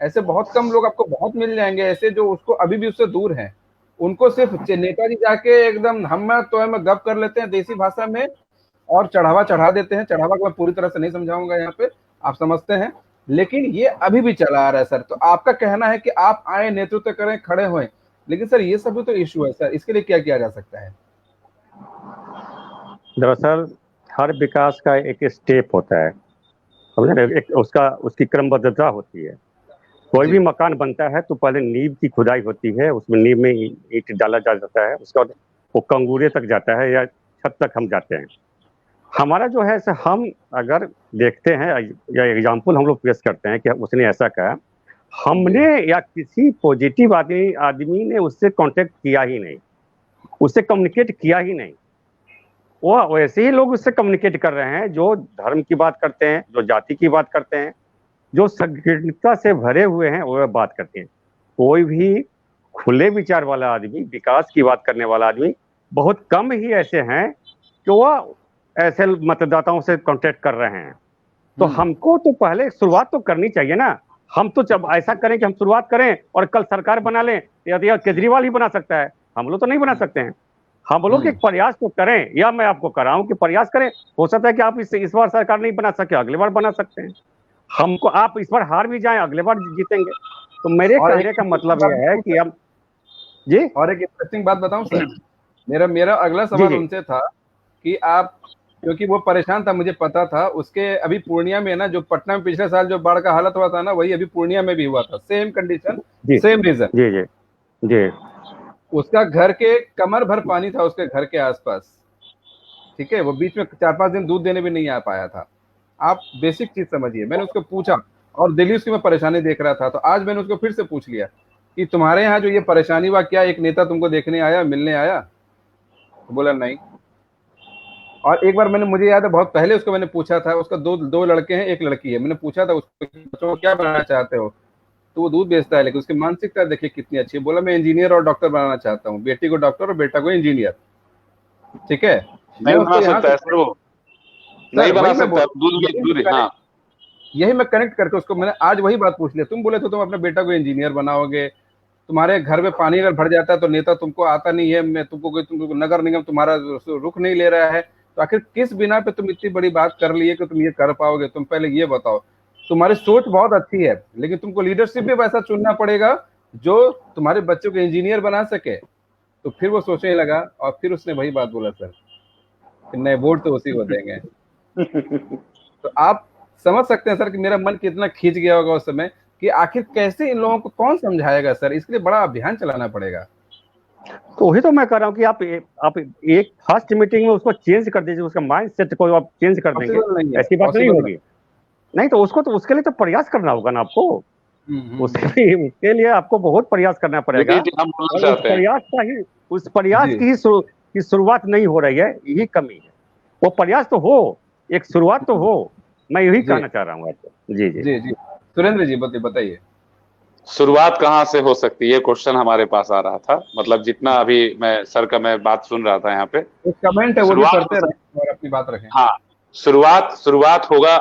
ऐसे बहुत कम लोग आपको बहुत मिल जाएंगे ऐसे जो उसको अभी भी उससे दूर हैं। उनको सिर्फ नेताजी जाके एकदम हम में गप कर लेते हैं देसी भाषा में और चढ़ावा चढ़ा देते हैं। चढ़ावा को मैं पूरी तरह से नहीं समझाऊंगा यहाँ पे, आप समझते हैं, लेकिन ये अभी भी चला आ रहा है सर। तो आपका कहना है कि आप आए, नेतृत्व करें, खड़े हों, लेकिन सर ये सब भी तो इशू है सर, इसके लिए क्या किया जा सकता है? दरअसल हर विकास का एक स्टेप होता है, एक उसकी क्रमबद्धता होती है। कोई भी मकान बनता है तो पहले नींव की खुदाई होती है, उसमें नींव में ईंट डाला जाता है, उसके बाद वो कंगूरे तक जाता है या छत तक हम जाते हैं। हमारा जो है हम अगर देखते हैं या एग्जाम्पल हम लोग पेश करते हैं कि उसने ऐसा कहा, हमने या किसी पॉजिटिव आदमी ने उससे कांटेक्ट किया ही नहीं, उससे कम्युनिकेट किया ही नहीं। वो वैसे ही लोग उससे कम्युनिकेट कर रहे हैं जो धर्म की बात करते हैं, जो जाति की बात करते हैं, जो संकीर्णता से भरे हुए हैं वो बात करते हैं। कोई भी खुले विचार वाला आदमी, विकास की बात करने वाला आदमी बहुत कम ही ऐसे हैं कि वो ऐसे मतदाताओं से कांटेक्ट कर रहे हैं। तो हमको तो पहले शुरुआत तो करनी चाहिए ना। हम तो जब ऐसा करें कि हम शुरुआत करें और कल सरकार बना लें, या केजरीवाल ही बना सकता है, हम लोग तो नहीं बना सकते हैं। हम लोग एक प्रयास तो करें, या मैं आपको कराऊं कि प्रयास करें। हो सकता है कि आप इस बार सरकार नहीं बना सके, अगले बार बना सकते हैं। हमको आप इस बार हार भी जाएं, अगले बार जीतेंगे। तो मेरे कहने का मतलब यह है कि हम जी। और एक इंटरेस्टिंग बात बताऊं सर, मेरा अगला सवाल उनसे था कि आप, क्योंकि वो परेशान था, मुझे पता था उसके, अभी पूर्णिया में ना जो पटना में पिछले साल जो बाढ़ का हालत हुआ था ना, वही अभी पूर्णिया में भी हुआ था, सेम कंडीशन, सेम रीजन। जी जी जी। उसका घर के कमर भर पानी था उसके घर के आसपास, ठीक है। वो बीच में 4-5 दिन दूध देने भी नहीं आ पाया था। आप बेसिक चीज समझिए। मैंने उसको पूछा और दिल्ली उसकी मैं परेशानी देख रहा था, तो आज मैंने उसको फिर से पूछ लिया कि तुम्हारे यहाँ जो ये परेशानी हुआ, क्या एक नेता तुमको देखने आया, मिलने आया? तो बोला नहीं। और एक बार मुझे याद है बहुत पहले उसको मैंने पूछा था, उसका दो लड़के हैं, एक लड़की है। मैंने पूछा था उसको क्या बनाना चाहते हो, तो वो दूध बेचता है, लेकिन उसकी मानसिकता देखिए कितनी अच्छी है। बोला मैं इंजीनियर और डॉक्टर बनाना चाहता हूँ, बेटी को डॉक्टर और बेटा को इंजीनियर। ठीक है, नहीं बना सकता है सर, वो नहीं बना सकता, दूर। हाँ, यही मैं कनेक्ट करके उसको मैंने आज वही बात पूछ लिया। तुम बोले थे तुम अपने बेटा को इंजीनियर बनाओगे, तुम्हारे घर में पानी अगर भर जाता है तो नेता तुमको आता नहीं है, मैं तुमको नगर निगम तुम्हारा रुख नहीं ले रहा है, तो आखिर किस बिना पे तुम इतनी बड़ी बात कर लिए कि तुम ये कर पाओगे? तुम पहले ये बताओ। तुम्हारी सोच बहुत अच्छी है, लेकिन तुमको लीडरशिप भी वैसा चुनना पड़ेगा जो तुम्हारे बच्चों को इंजीनियर बना सके। तो फिर वो सोचने लगा और फिर उसने वही बात बोला, सर नए वोट तो उसी को देंगे। तो आप समझ सकते हैं सर कि मेरा मन कितना खींच गया होगा उस समय कि आखिर कैसे इन लोगों को कौन समझाएगा सर, इसके लिए बड़ा अभियान चलाना पड़ेगा। तो वही तो मैं कह रहा हूँ कि आप एक फर्स्ट मीटिंग में उसको चेंज कर दीजिए, उसका माइंड सेट को आप चेंज कर देंगे, ऐसी बात नहीं होगी। नहीं तो उसके लिए तो प्रयास करना होगा ना आपको, उसके लिए आपको बहुत प्रयास करना पड़ेगा। उस प्रयास की शुरुआत नहीं हो रही है, यही कमी है। वो प्रयास तो हो, एक शुरुआत तो हो, मैं यही कहना चाह रहा हूँ आपको। जी जी जी जी सुरेंद्र जी बताइए, शुरुआत कहाँ से हो सकती है, क्वेश्चन हमारे पास आ रहा था। मतलब जितना अभी मैं सर का मैं बात सुन रहा था यहाँ पे, कमेंट है वो भी करते रहें और अपनी बात रखें। हाँ, शुरुआत होगा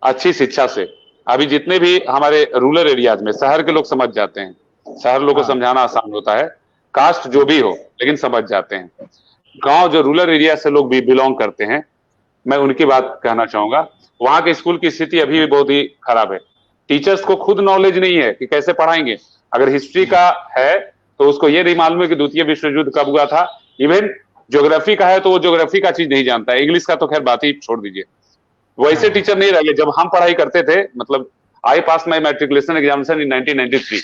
अच्छी शिक्षा से। अभी जितने भी हमारे रूरल एरियाज में, शहर के लोग समझ जाते हैं, शहर लोगों को समझाना आसान होता है, कास्ट जो भी हो लेकिन समझ जाते हैं। गांव जो रूरल एरिया से लोग भी बिलोंग करते हैं, मैं उनकी बात कहना चाहूंगा। वहां के स्कूल की स्थिति अभी भी बहुत ही खराब है। टीचर्स को खुद नॉलेज नहीं है कि कैसे पढ़ाएंगे। अगर हिस्ट्री का है तो उसको ये नहीं मालूम है कि द्वितीय विश्व युद्ध कब हुआ था। इवन ज्योग्राफी का है तो वो ज्योग्राफी का चीज नहीं जानता है। इंग्लिश का तो खैर बात ही छोड़ दीजिए। वैसे टीचर नहीं रह गए। जब हम पढ़ाई करते थे, मतलब आई पास माई मैट्रिकुलेशन एग्जामिनेशन इन 1993,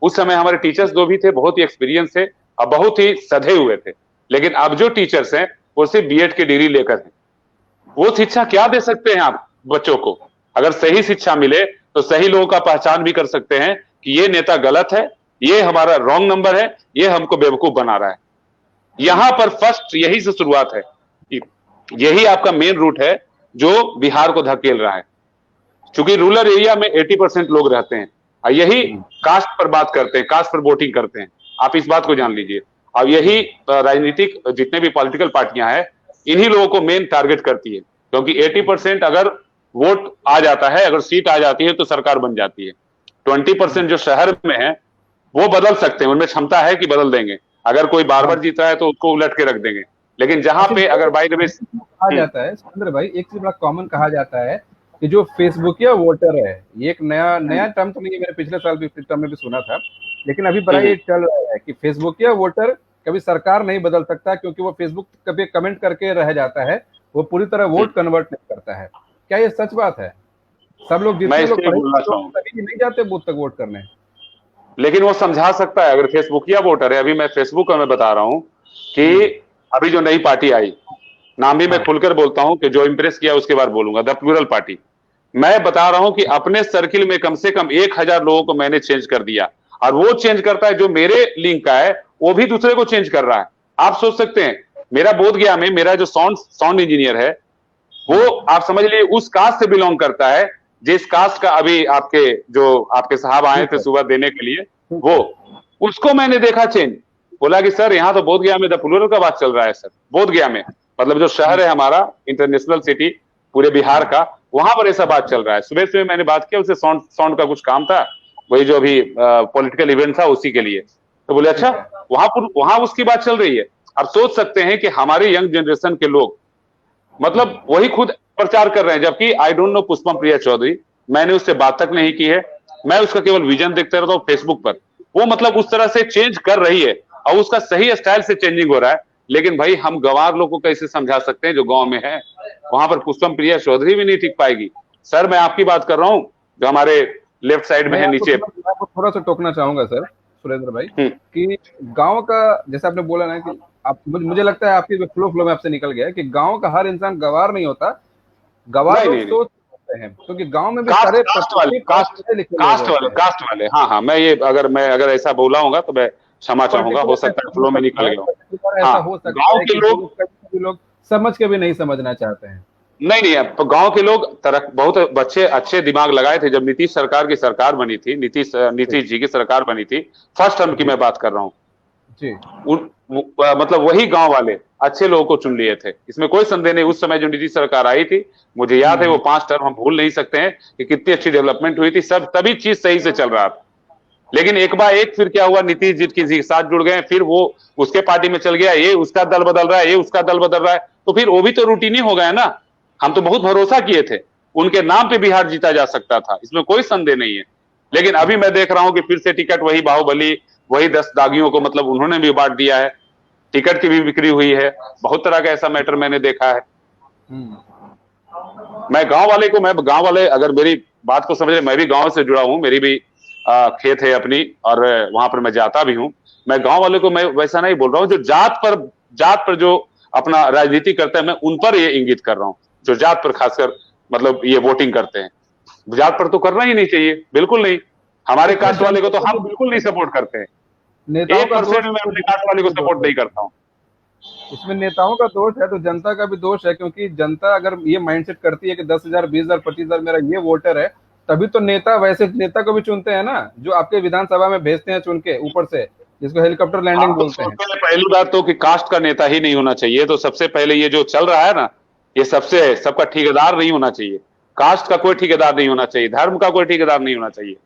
उस समय हमारे टीचर्स जो भी थे बहुत ही एक्सपीरियंस थे और बहुत ही सधे हुए थे। लेकिन अब जो टीचर्स हैं वो सिर्फ बीएड की डिग्री लेकर हैं। वो शिक्षा क्या दे सकते हैं आप बच्चों को? अगर सही शिक्षा मिले तो सही लोगों का पहचान भी कर सकते हैं कि ये नेता गलत है, ये हमारा रॉन्ग नंबर है, ये हमको बेवकूफ बना रहा है। यहां पर फर्स्ट यही से शुरुआत है। यही आपका मेन रूट है जो बिहार को धकेल रहा है। क्योंकि रूरल एरिया में 80% लोग रहते हैं और यही कास्ट पर बात करते हैं, कास्ट पर वोटिंग करते हैं। आप इस बात को जान लीजिए। और यही राजनीतिक जितने भी पॉलिटिकल पार्टियां हैं, इन्हीं लोगों को मेन टारगेट करती है। क्योंकि 80% अगर वोट आ जाता है, अगर सीट आ जाती है तो सरकार बन जाती है। 20% जो शहर में है वो बदल सकते हैं, उनमें क्षमता है कि बदल देंगे। अगर कोई बार बार जीत रहा है तो उसको उलट के रख देंगे। लेकिन जहां पे अगर बाई द वे कहा जाता है सुरेंद्र भाई, एक चीज बड़ा कॉमन कहा जाता है कि जो फेसबुकिया वोटर है, ये एक नया टर्म तो नहीं है, मैंने पिछले साल भी टर्म में भी सुना था, लेकिन अभी बड़ा ये चल रहा है कि फेसबुकिया वोटर कभी सरकार नहीं बदल सकता, क्योंकि वो फेसबुक कभी कमेंट करके रह जाता है, वो पूरी तरह वोट कन्वर्ट नहीं करता है। क्या ये सच बात है? सब लोग जितने लोग कभी नहीं जाते बूथ तक वोट करने, लेकिन वो समझा सकता है। अगर फेसबुकिया वोटर है, अभी मैं फेसबुक का मैं बता रहा हूं कि अभी जो नई पार्टी आई, नाम भी मैं खुलकर बोलता हूं कि जो इंप्रेस किया उसके बाद बोलूंगा, द प्लूरल पार्टी। मैं बता रहा हूं कि अपने सर्किल में कम से कम 1000 लोगों को मैंने चेंज कर दिया, और वो चेंज करता है जो मेरे लिंक का है, वो भी दूसरे को चेंज कर रहा है। आप सोच सकते हैं, मेरा बोधगया में मेरा जो साउंड इंजीनियर है, वो आप समझ लीजिए उस कास्ट से बिलोंग करता है जिस कास्ट का अभी आपके साहब आए थे सुबह देने के लिए, वो उसको मैंने देखा चेंज। बोला कि सर यहाँ तो बोधगया में द प्लूरल का बात चल रहा है। सर बोधगया में, मतलब जो शहर है हमारा इंटरनेशनल सिटी पूरे बिहार का, वहां पर ऐसा बात चल रहा है। सुबह सुबह मैंने बात किया, उसे साउंड का कुछ काम था, वही जो अभी पॉलिटिकल इवेंट था उसी के लिए। तो बोले अच्छा, वहां उसकी बात चल रही है। आप सोच सकते हैं कि हमारे यंग जनरेशन के लोग मतलब वही खुद प्रचार कर रहे हैं। जबकि I don't know Pushpam Priya Chaudhary, मैंने उससे बात तक नहीं की है, मैं उसका केवल विजन देखते रहता हूँ फेसबुक पर। वो मतलब उस तरह से चेंज कर रही है और उसका सही स्टाइल से चेंजिंग हो रहा है। लेकिन भाई हम गंवार लोग को कैसे समझा सकते हैं जो गांव में है? वहां पर पुष्पम प्रिया चौधरी भी नहीं टिक पाएगी। सर मैं आपकी बात कर रहा हूँ जो हमारे लेफ्ट साइड में है नीचे। थोड़ा सा टोकना चाहूंगा सर सुरेंद्र भाई कि गांव का, जैसे आपने बोला ना कि आप, मुझे लगता है आपकी फ्लो में आपसे निकल गया कि गांव का हर इंसान गवार नहीं होता, गवार लोग सोच सकते हैं, क्योंकि गांव में भी सारे कास्ट वाले। हाँ, मैं अगर ऐसा बोला होगा तो मैं क्षमा चाहूंगा, हो सकता है फ्लो में निकल गया। ऐसा हो सकता है कि लोग समझ के भी नहीं समझना चाहते हैं। नहीं, तो गांव के लोग बहुत अच्छे दिमाग लगाए थे जब नीतीश सरकार की सरकार बनी थी, नीतीश जी की सरकार बनी थी, फर्स्ट टर्म की मैं बात कर रहा हूँ जी। मतलब वही गांव वाले अच्छे लोगों को चुन लिए थे, इसमें कोई संदेह नहीं। उस समय जो नीतीश सरकार आई थी, मुझे याद है वो 5 टर्म हम भूल नहीं सकते हैं कि कितनी अच्छी डेवलपमेंट हुई थी, सब तभी चीज सही से चल रहा था। लेकिन एक बार एक फिर क्या हुआ, नीतीश जी किसी के साथ जुड़ गए, फिर वो उसके पार्टी में चल गया, ये उसका दल बदल रहा है, ये उसका दल बदल रहा है, तो फिर वो भी तो रूटीन ही हो गया ना। हम तो बहुत भरोसा किए थे, उनके नाम पे बिहार जीता जा सकता था, इसमें कोई संदेह नहीं है। लेकिन अभी मैं देख रहा हूं कि फिर से टिकट वही बाहुबली, वही 10 दागियों को मतलब उन्होंने भी बांट दिया है, टिकट की भी बिक्री हुई है, बहुत तरह का ऐसा मैटर मैंने देखा है। मैं गांव वाले अगर मेरी बात को समझे, मैं भी गांव से जुड़ा हूं, मेरी भी खेत है अपनी, और वहां पर मैं जाता भी हूं। मैं गांव वाले को मैं वैसा नहीं बोल रहा हूं, जो जात पर जो अपना राजनीति करते हैं, मैं उन पर ये इंगित कर रहा हूं, जो जात पर खासकर मतलब ये वोटिंग करते हैं। जात पर तो करना ही नहीं चाहिए, बिल्कुल नहीं। हमारे कास्ट वाले को तो हम बिल्कुल नहीं सपोर्ट करते हैं, 1% में मैं अपने कास्ट वाले को सपोर्ट नहीं करता हूँ। इसमें नेताओं का दोष है तो जनता का भी दोष है, क्योंकि जनता अगर ये माइंडसेट करती है कि 10,000, 20,000, 25,000 मेरा ये वोटर है, तभी तो नेता वैसे नेता को भी चुनते हैं ना, जो आपके विधानसभा में भेजते हैं चुन के ऊपर से, जिसको हेलीकॉप्टर लैंडिंग बोलते हैं। पहली बात तो कि कास्ट का नेता ही नहीं होना चाहिए, तो सबसे पहले ये जो चल रहा है ना, ये सबका ठेकेदार नहीं होना चाहिए। कास्ट का कोई ठेकेदार नहीं होना चाहिए, धर्म का कोई ठेकेदार नहीं होना चाहिए।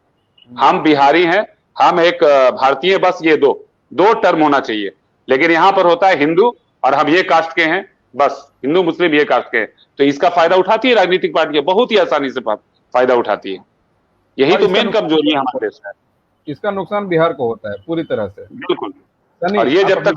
हम बिहारी हैं, हम एक भारतीय, बस ये दो टर्म होना चाहिए। लेकिन यहाँ पर होता है हिंदू और हम ये कास्ट के हैं, बस हिंदू मुस्लिम ये कास्ट के हैं, तो इसका फायदा उठाती है राजनीतिक पार्टियां, बहुत ही आसानी से फायदा उठाती है। यही तो मेन कमजोरी है हमारे देश में। इसका नुकसान बिहार को होता है पूरी तरह से। बिल्कुल। और ये जब तक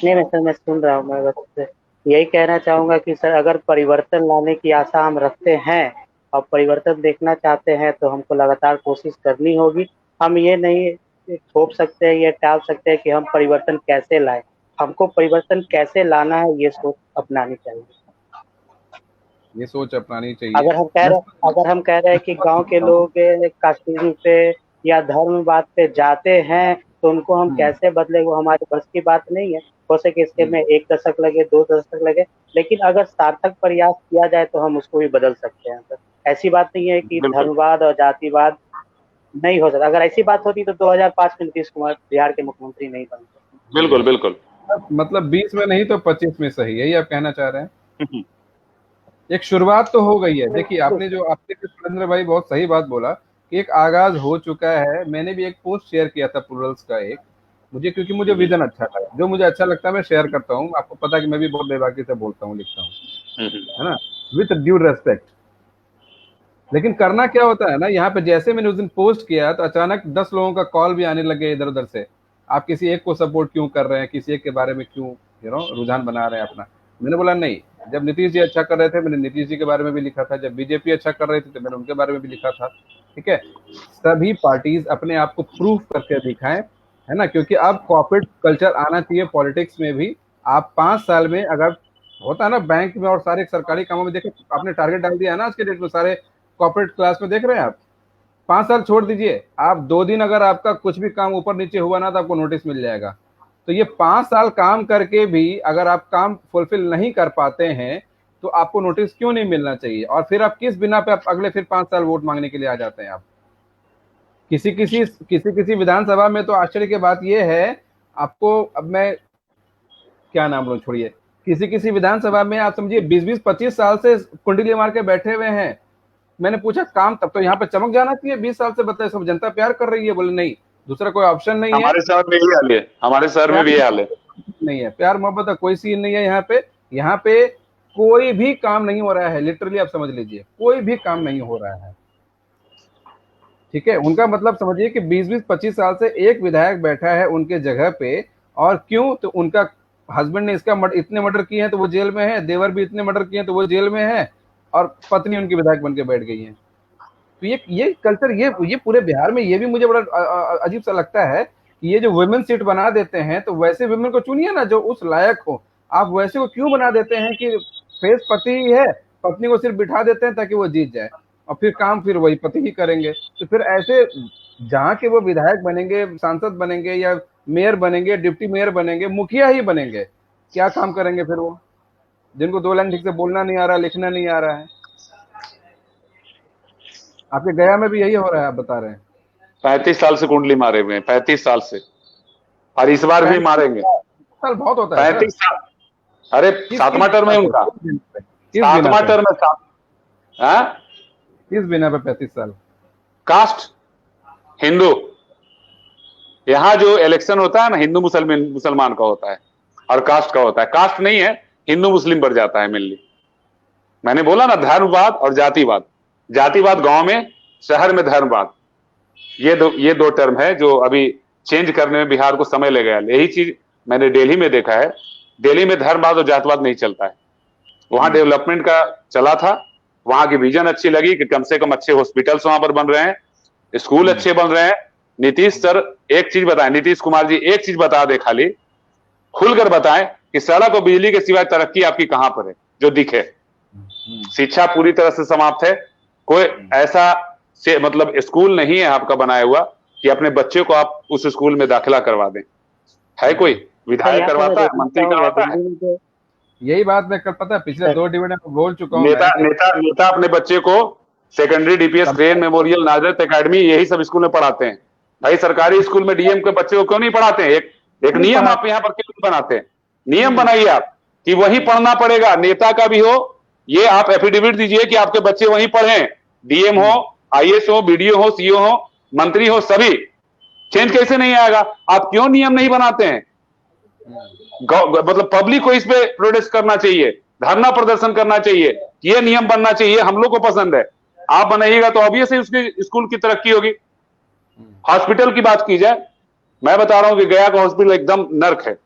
नहीं सर, मैं सुन रहा हूँ। मैं बस यही कहना चाहूंगा कि सर, अगर परिवर्तन लाने की आशा हम रखते हैं और परिवर्तन देखना चाहते हैं, तो हमको लगातार कोशिश करनी होगी। हम ये नहीं थोप सकते हैं, ये टाल सकते हैं कि हम परिवर्तन कैसे लाए। हमको परिवर्तन कैसे लाना है, ये सोच अपनानी चाहिए। ये सोच अपनानी चाहिए। अगर हम कह रहे हैं कि गांव के लोग कास्टिज्म पे या धर्म बात पे जाते हैं, तो उनको हम कैसे बदले, वो हमारे बस की बात नहीं है। हो सके इसके में 1 दशक लगे, 2 दशक लगे, लेकिन अगर सार्थक प्रयास किया जाए तो हम उसको भी बदल सकते हैं सर। ऐसी बात नहीं है कि धर्मवाद और जातिवाद नहीं हो सकता। अगर ऐसी बात होती तो 2005 में नीतीश कुमार बिहार के मुख्यमंत्री नहीं बन सकते। बिल्कुल बिल्कुल। मतलब 20 में नहीं तो 25 में सही, यही आप कहना चाह रहे हैं। एक शुरुआत तो हो गई है। देखिए, आपने सुरेंद्र भाई बहुत सही बात बोला कि एक आगाज हो चुका है। मैंने भी एक पोस्ट शेयर किया था प्लूरल्स का एक, क्योंकि मुझे विजन अच्छा लगा। जो मुझे अच्छा लगता है मैं शेयर करता हूँ। आपको पता है कि मैं भी बहुत बेबाकी से बोलता हूँ, लिखता हूँ, है ना, विथ ड्यू रेस्पेक्ट। लेकिन करना क्या होता है ना, यहाँ पे जैसे मैंने उस दिन पोस्ट किया तो अचानक 10 लोगों का कॉल भी आने लगे इधर उधर से। आप किसी एक को सपोर्ट क्यों कर रहे हैं, किसी एक के बारे में क्यों रुझान बना रहे हैं अपना। मैंने बोला नहीं, जब नीतीश जी अच्छा कर रहे थे मैंने नीतीश जी के बारे में भी लिखा था, जब बीजेपी अच्छा कर रही थी तो मैंने उनके बारे में भी लिखा था। ठीक है, सभी पार्टीज अपने आप को प्रूफ करके दिखाएं, है ना, क्योंकि अब कॉर्पोरेट कल्चर आना चाहिए पॉलिटिक्स में भी। आप 5 साल में, अगर होता है ना बैंक में और सारे सरकारी कामों में, देखे आपने टारगेट डाल दिया है ना आज के डेट में, सारे कॉर्पोरेट क्लास में देख रहे हैं आप। 5 साल छोड़ दीजिए, आप 2 दिन अगर आपका कुछ भी काम ऊपर नीचे हुआ ना तो आपको नोटिस मिल जाएगा। तो ये 5 साल काम करके भी अगर आप काम फुलफिल नहीं कर पाते हैं तो आपको नोटिस क्यों नहीं मिलना चाहिए। और फिर आप किस बिना पे आप अगले फिर 5 साल वोट मांगने के लिए आ जाते हैं। आप किसी विधानसभा में तो आश्चर्य की बात यह है, आपको अब मैं क्या नाम लो छोड़िए, किसी विधानसभा में आप समझिए 20-20, 25 साल से कुंडली मार के बैठे हुए हैं। मैंने पूछा काम तब तो यहाँ पे चमक जाना चाहिए, 20 साल से बताए सब जनता प्यार कर रही है। बोले नहीं, दूसरा कोई ऑप्शन नहीं है। हमारे शहर में यही हाल है, हमारे शहर में भी यही हाल है। नहीं है प्यार मोहब्बत का कोई सीन नहीं है यहाँ पे कोई भी काम नहीं हो रहा है। लिटरली आप समझ लीजिए, कोई भी काम नहीं हो रहा है। ठीक है, उनका मतलब समझिए कि 20-20, 25 साल से एक विधायक बैठा है उनके जगह पे। और क्यों, तो उनका हस्बैंड ने इतने मर्डर किए हैं तो वो जेल में है, देवर भी इतने मर्डर किए हैं तो वो जेल में है, और पत्नी उनकी विधायक बन के बैठ गई है। तो ये कल्चर ये पूरे बिहार में, ये भी मुझे बड़ा अजीब सा लगता है कि ये जो वुमेन सीट बना देते हैं, तो वैसे वुमेन को चुनिए ना जो उस लायक हो। आप वैसे को क्यों बना देते हैं कि फेस पति ही है, पत्नी को सिर्फ बिठा देते हैं ताकि वो जीत जाए, और फिर काम फिर वही पति ही करेंगे। तो फिर ऐसे जहाँ के वो विधायक बनेंगे, सांसद बनेंगे, या मेयर बनेंगे, डिप्टी मेयर बनेंगे, मुखिया ही बनेंगे, क्या काम करेंगे फिर वो, जिनको 2 लाइन ठीक से बोलना नहीं आ रहा, लिखना नहीं आ रहा है। आपके गया में भी यही हो रहा है, आप बता रहे हैं। 35 साल से कुंडली मारे हुए हैं, 35 साल से। और इस बार भी मारेंगे। साल बहुत होता है 35 साल, अरे 7वां टर्म है उनका, 7वां टर्म है। किस बिना पे 35 साल? कास्ट, हिंदू, यहाँ जो इलेक्शन होता है ना हिंदू मुसलमान का होता है और कास्ट का होता है। कास्ट नहीं है, हिंदू मुस्लिम पर जाता है मेनली। मैंने बोला ना धर्मवाद और जातिवाद, जातिवाद गांव में, शहर में धर्मवाद, ये दो टर्म है जो अभी चेंज करने में बिहार को समय लगेगा। यही चीज मैंने दिल्ली में देखा है। दिल्ली में धर्मवाद और जातिवाद नहीं चलता है, वहां डेवलपमेंट का चला था, वहां की विजन अच्छी लगी कि कम से कम अच्छे हॉस्पिटल्स वहां पर बन रहे हैं, स्कूल अच्छे बन रहे हैं। नीतीश सर एक चीज बताएं, नीतीश कुमार जी एक चीज बता दे, खाली खुलकर बताएं कि सड़क और बिजली के सिवाय तरक्की आपकी कहां पर है जो दिखे। शिक्षा पूरी तरह से समाप्त है, कोई ऐसा से मतलब स्कूल नहीं है आपका बनाया हुआ कि अपने बच्चे को आप उस स्कूल में दाखिला करवा दें। है कोई विधायक करवाता है, मंत्री करवाता है? यही बात मैं कल पता है पिछले 2 डिबेट में बोल चुका हूँ। नेता अपने बच्चे को secondary DPS train memorial नाजरत academy यही सब स्कूल में पढ़ाते हैं। भाई सरकारी स्कूल में डीएम के बच्चे को क्यों नहीं पढ़ाते हैं? एक नियम आप यहाँ पर क्यों बनाते हैं? नियम बनाइए आप कि वही पढ़ना पड़ेगा, नेता का भी हो, ये आप एफिडेविट दीजिए कि आपके बच्चे वहीं पढ़ें। डीएम हो, आईएएस हो, बीडीओ हो, सीओ हो, मंत्री हो, सभी। चेंज कैसे नहीं आएगा? आप क्यों नियम नहीं बनाते हैं? मतलब पब्लिक को इस पे प्रोटेस्ट करना चाहिए, धरना प्रदर्शन करना चाहिए, ये नियम बनना चाहिए, हम लोग को पसंद है। आप बनाइएगा तो ऑब्वियस है उसके स्कूल की तरक्की होगी। हॉस्पिटल की बात की जाए, मैं बता रहा हूं कि गया का हॉस्पिटल एकदम नर्क है।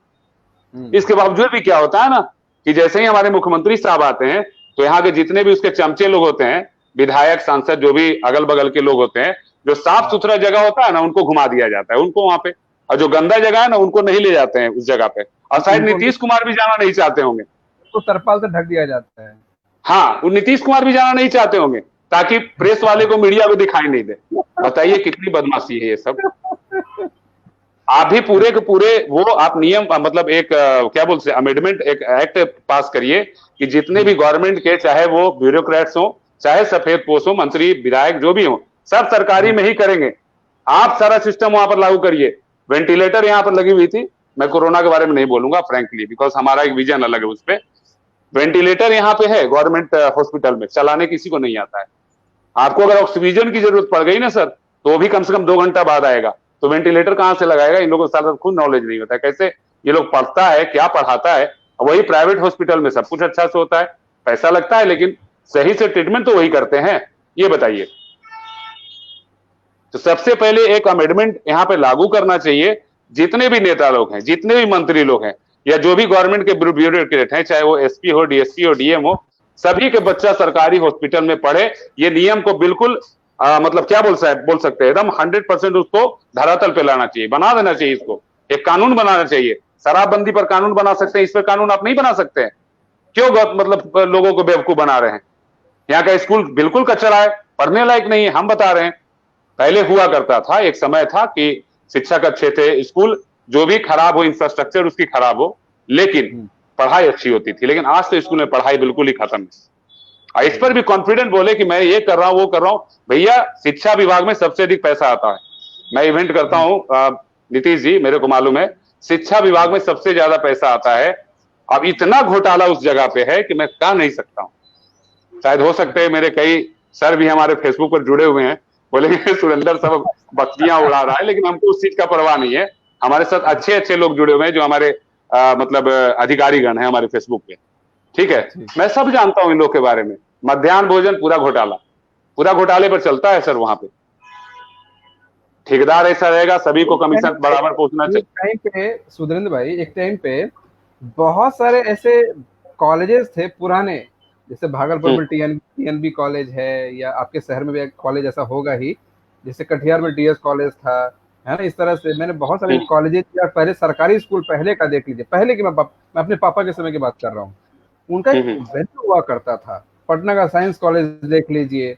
इसके बावजूद भी क्या होता है ना कि जैसे ही हमारे मुख्यमंत्री साहब आते हैं तो यहाँ के जितने भी उसके चमचे लोग होते हैं, विधायक, सांसद, जो भी अगल बगल के लोग होते हैं, जो साफ सुथरा जगह होता है ना उनको घुमा दिया जाता है, उनको वहां पे, और जो गंदा जगह है ना उनको नहीं ले जाते हैं उस जगह पे। और शायद नीतीश कुमार भी जाना नहीं चाहते होंगे, तो तरपाल से ढक दिया जाता है। हाँ, वो नीतीश कुमार भी जाना नहीं चाहते होंगे ताकि प्रेस वाले को, मीडिया को दिखाई नहीं दे। बताइए कितनी बदमाशी है ये सब। आप भी पूरे के पूरे वो आप नियम मतलब एक क्या बोलते हैं अमेंडमेंट, एक एक्ट पास करिए कि जितने भी गवर्नमेंट के, चाहे वो ब्यूरोक्रेट्स हो, चाहे सफेद पोस्ट हो, मंत्री, विधायक जो भी हो, सब सरकारी में ही करेंगे। आप सारा सिस्टम वहां पर लागू करिए। वेंटिलेटर यहाँ पर लगी हुई थी, मैं कोरोना के बारे में नहीं बोलूंगा फ्रैंकली, बिकॉज हमारा एक विजन अलग है उस पर। वेंटिलेटर यहाँ पे है गवर्नमेंट हॉस्पिटल में, चलाने किसी को नहीं आता है। आपको अगर ऑक्सीजन की जरूरत पड़ गई ना सर, तो भी कम से कम 2 घंटा बाद आएगा, तो वेंटिलेटर कहां से लगाएगा? इन लोगों को सारा खुद नॉलेज नहीं होता है कैसे ये लोग पढ़ता है, क्या पढ़ाता है। वही प्राइवेट हॉस्पिटल में सब कुछ अच्छा से होता है, पैसा लगता है, लेकिन सही से ट्रीटमेंट तो वही करते हैं। ये बताइए। तो सबसे पहले एक अमेंडमेंट यहाँ पे लागू करना चाहिए। जितने भी नेता लोग हैं, जितने भी मंत्री लोग हैं, या जो भी गवर्नमेंट के ब्यूरोक्रेट हैं, चाहे वो एसपी हो, डीएसपी हो, डीएम हो, सभी के बच्चा सरकारी हॉस्पिटल में पढ़े। ये नियम को बिल्कुल मतलब क्या बोल सकते हैं, एकदम 100% उसको धरातल पे लाना चाहिए, बना देना चाहिए। इसको एक कानून बनाना चाहिए। शराबबंदी पर कानून बना सकते हैं, इस पर कानून आप नहीं बना सकते हैं? क्यों मतलब लोगों को बेवकूफ बना रहे हैं? यहाँ का स्कूल बिल्कुल कचरा है, पढ़ने लायक नहीं है, हम बता रहे हैं। पहले हुआ करता था, एक समय था कि शिक्षक अच्छे थे, स्कूल जो भी खराब हो, इंफ्रास्ट्रक्चर उसकी खराब हो, लेकिन पढ़ाई अच्छी होती थी। लेकिन आज तो स्कूल में पढ़ाई बिल्कुल ही खत्म है। इस पर भी कॉन्फिडेंट बोले कि मैं ये कर रहा हूं, वो कर रहा हूं। भैया शिक्षा विभाग में सबसे अधिक पैसा आता है। मैं इवेंट करता हूं, नीतीश जी मेरे को मालूम है, शिक्षा विभाग में सबसे ज्यादा पैसा आता है। अब इतना घोटाला उस जगह पे है कि मैं कह नहीं सकता हूं। शायद हो सकते हैं मेरे कई सर भी हमारे फेसबुक पर जुड़े हुए हैं, बोलेंगे सुरेंद्र सब बकरियां उड़ा रहा है, लेकिन हमको उस चीज का परवाह नहीं है। हमारे साथ अच्छे अच्छे लोग जुड़े हुए हैं जो हमारे मतलब अधिकारीगण है हमारे फेसबुक पे। ठीक है, मैं सब जानता हूं इन लोग के बारे में। मध्याह्न भोजन पूरा घोटाला, पूरा घोटाले पर चलता है सर। वहां पे ठेकेदार ऐसा रहेगा, सभी को कमीशन बराबर पहुंचना चाहिए। टाइम पे सुरेंद्र भाई, एक टाइम पे बहुत सारे ऐसे कॉलेजेस थे पुराने, जैसे भागलपुर में टीएनबी कॉलेज है, या आपके शहर में भी एक कॉलेज ऐसा होगा ही, जैसे कटिहार में डीएस कॉलेज था, है ना। इस तरह से मैंने बहुत सारे कॉलेजेस, या पहले सरकारी स्कूल पहले का देख लीजिए, पहले की मैं अपने पापा के समय की बात कर रहा हूँ, उनका वैल्यू हुआ करता था। पटना का साइंस कॉलेज देख लीजिए,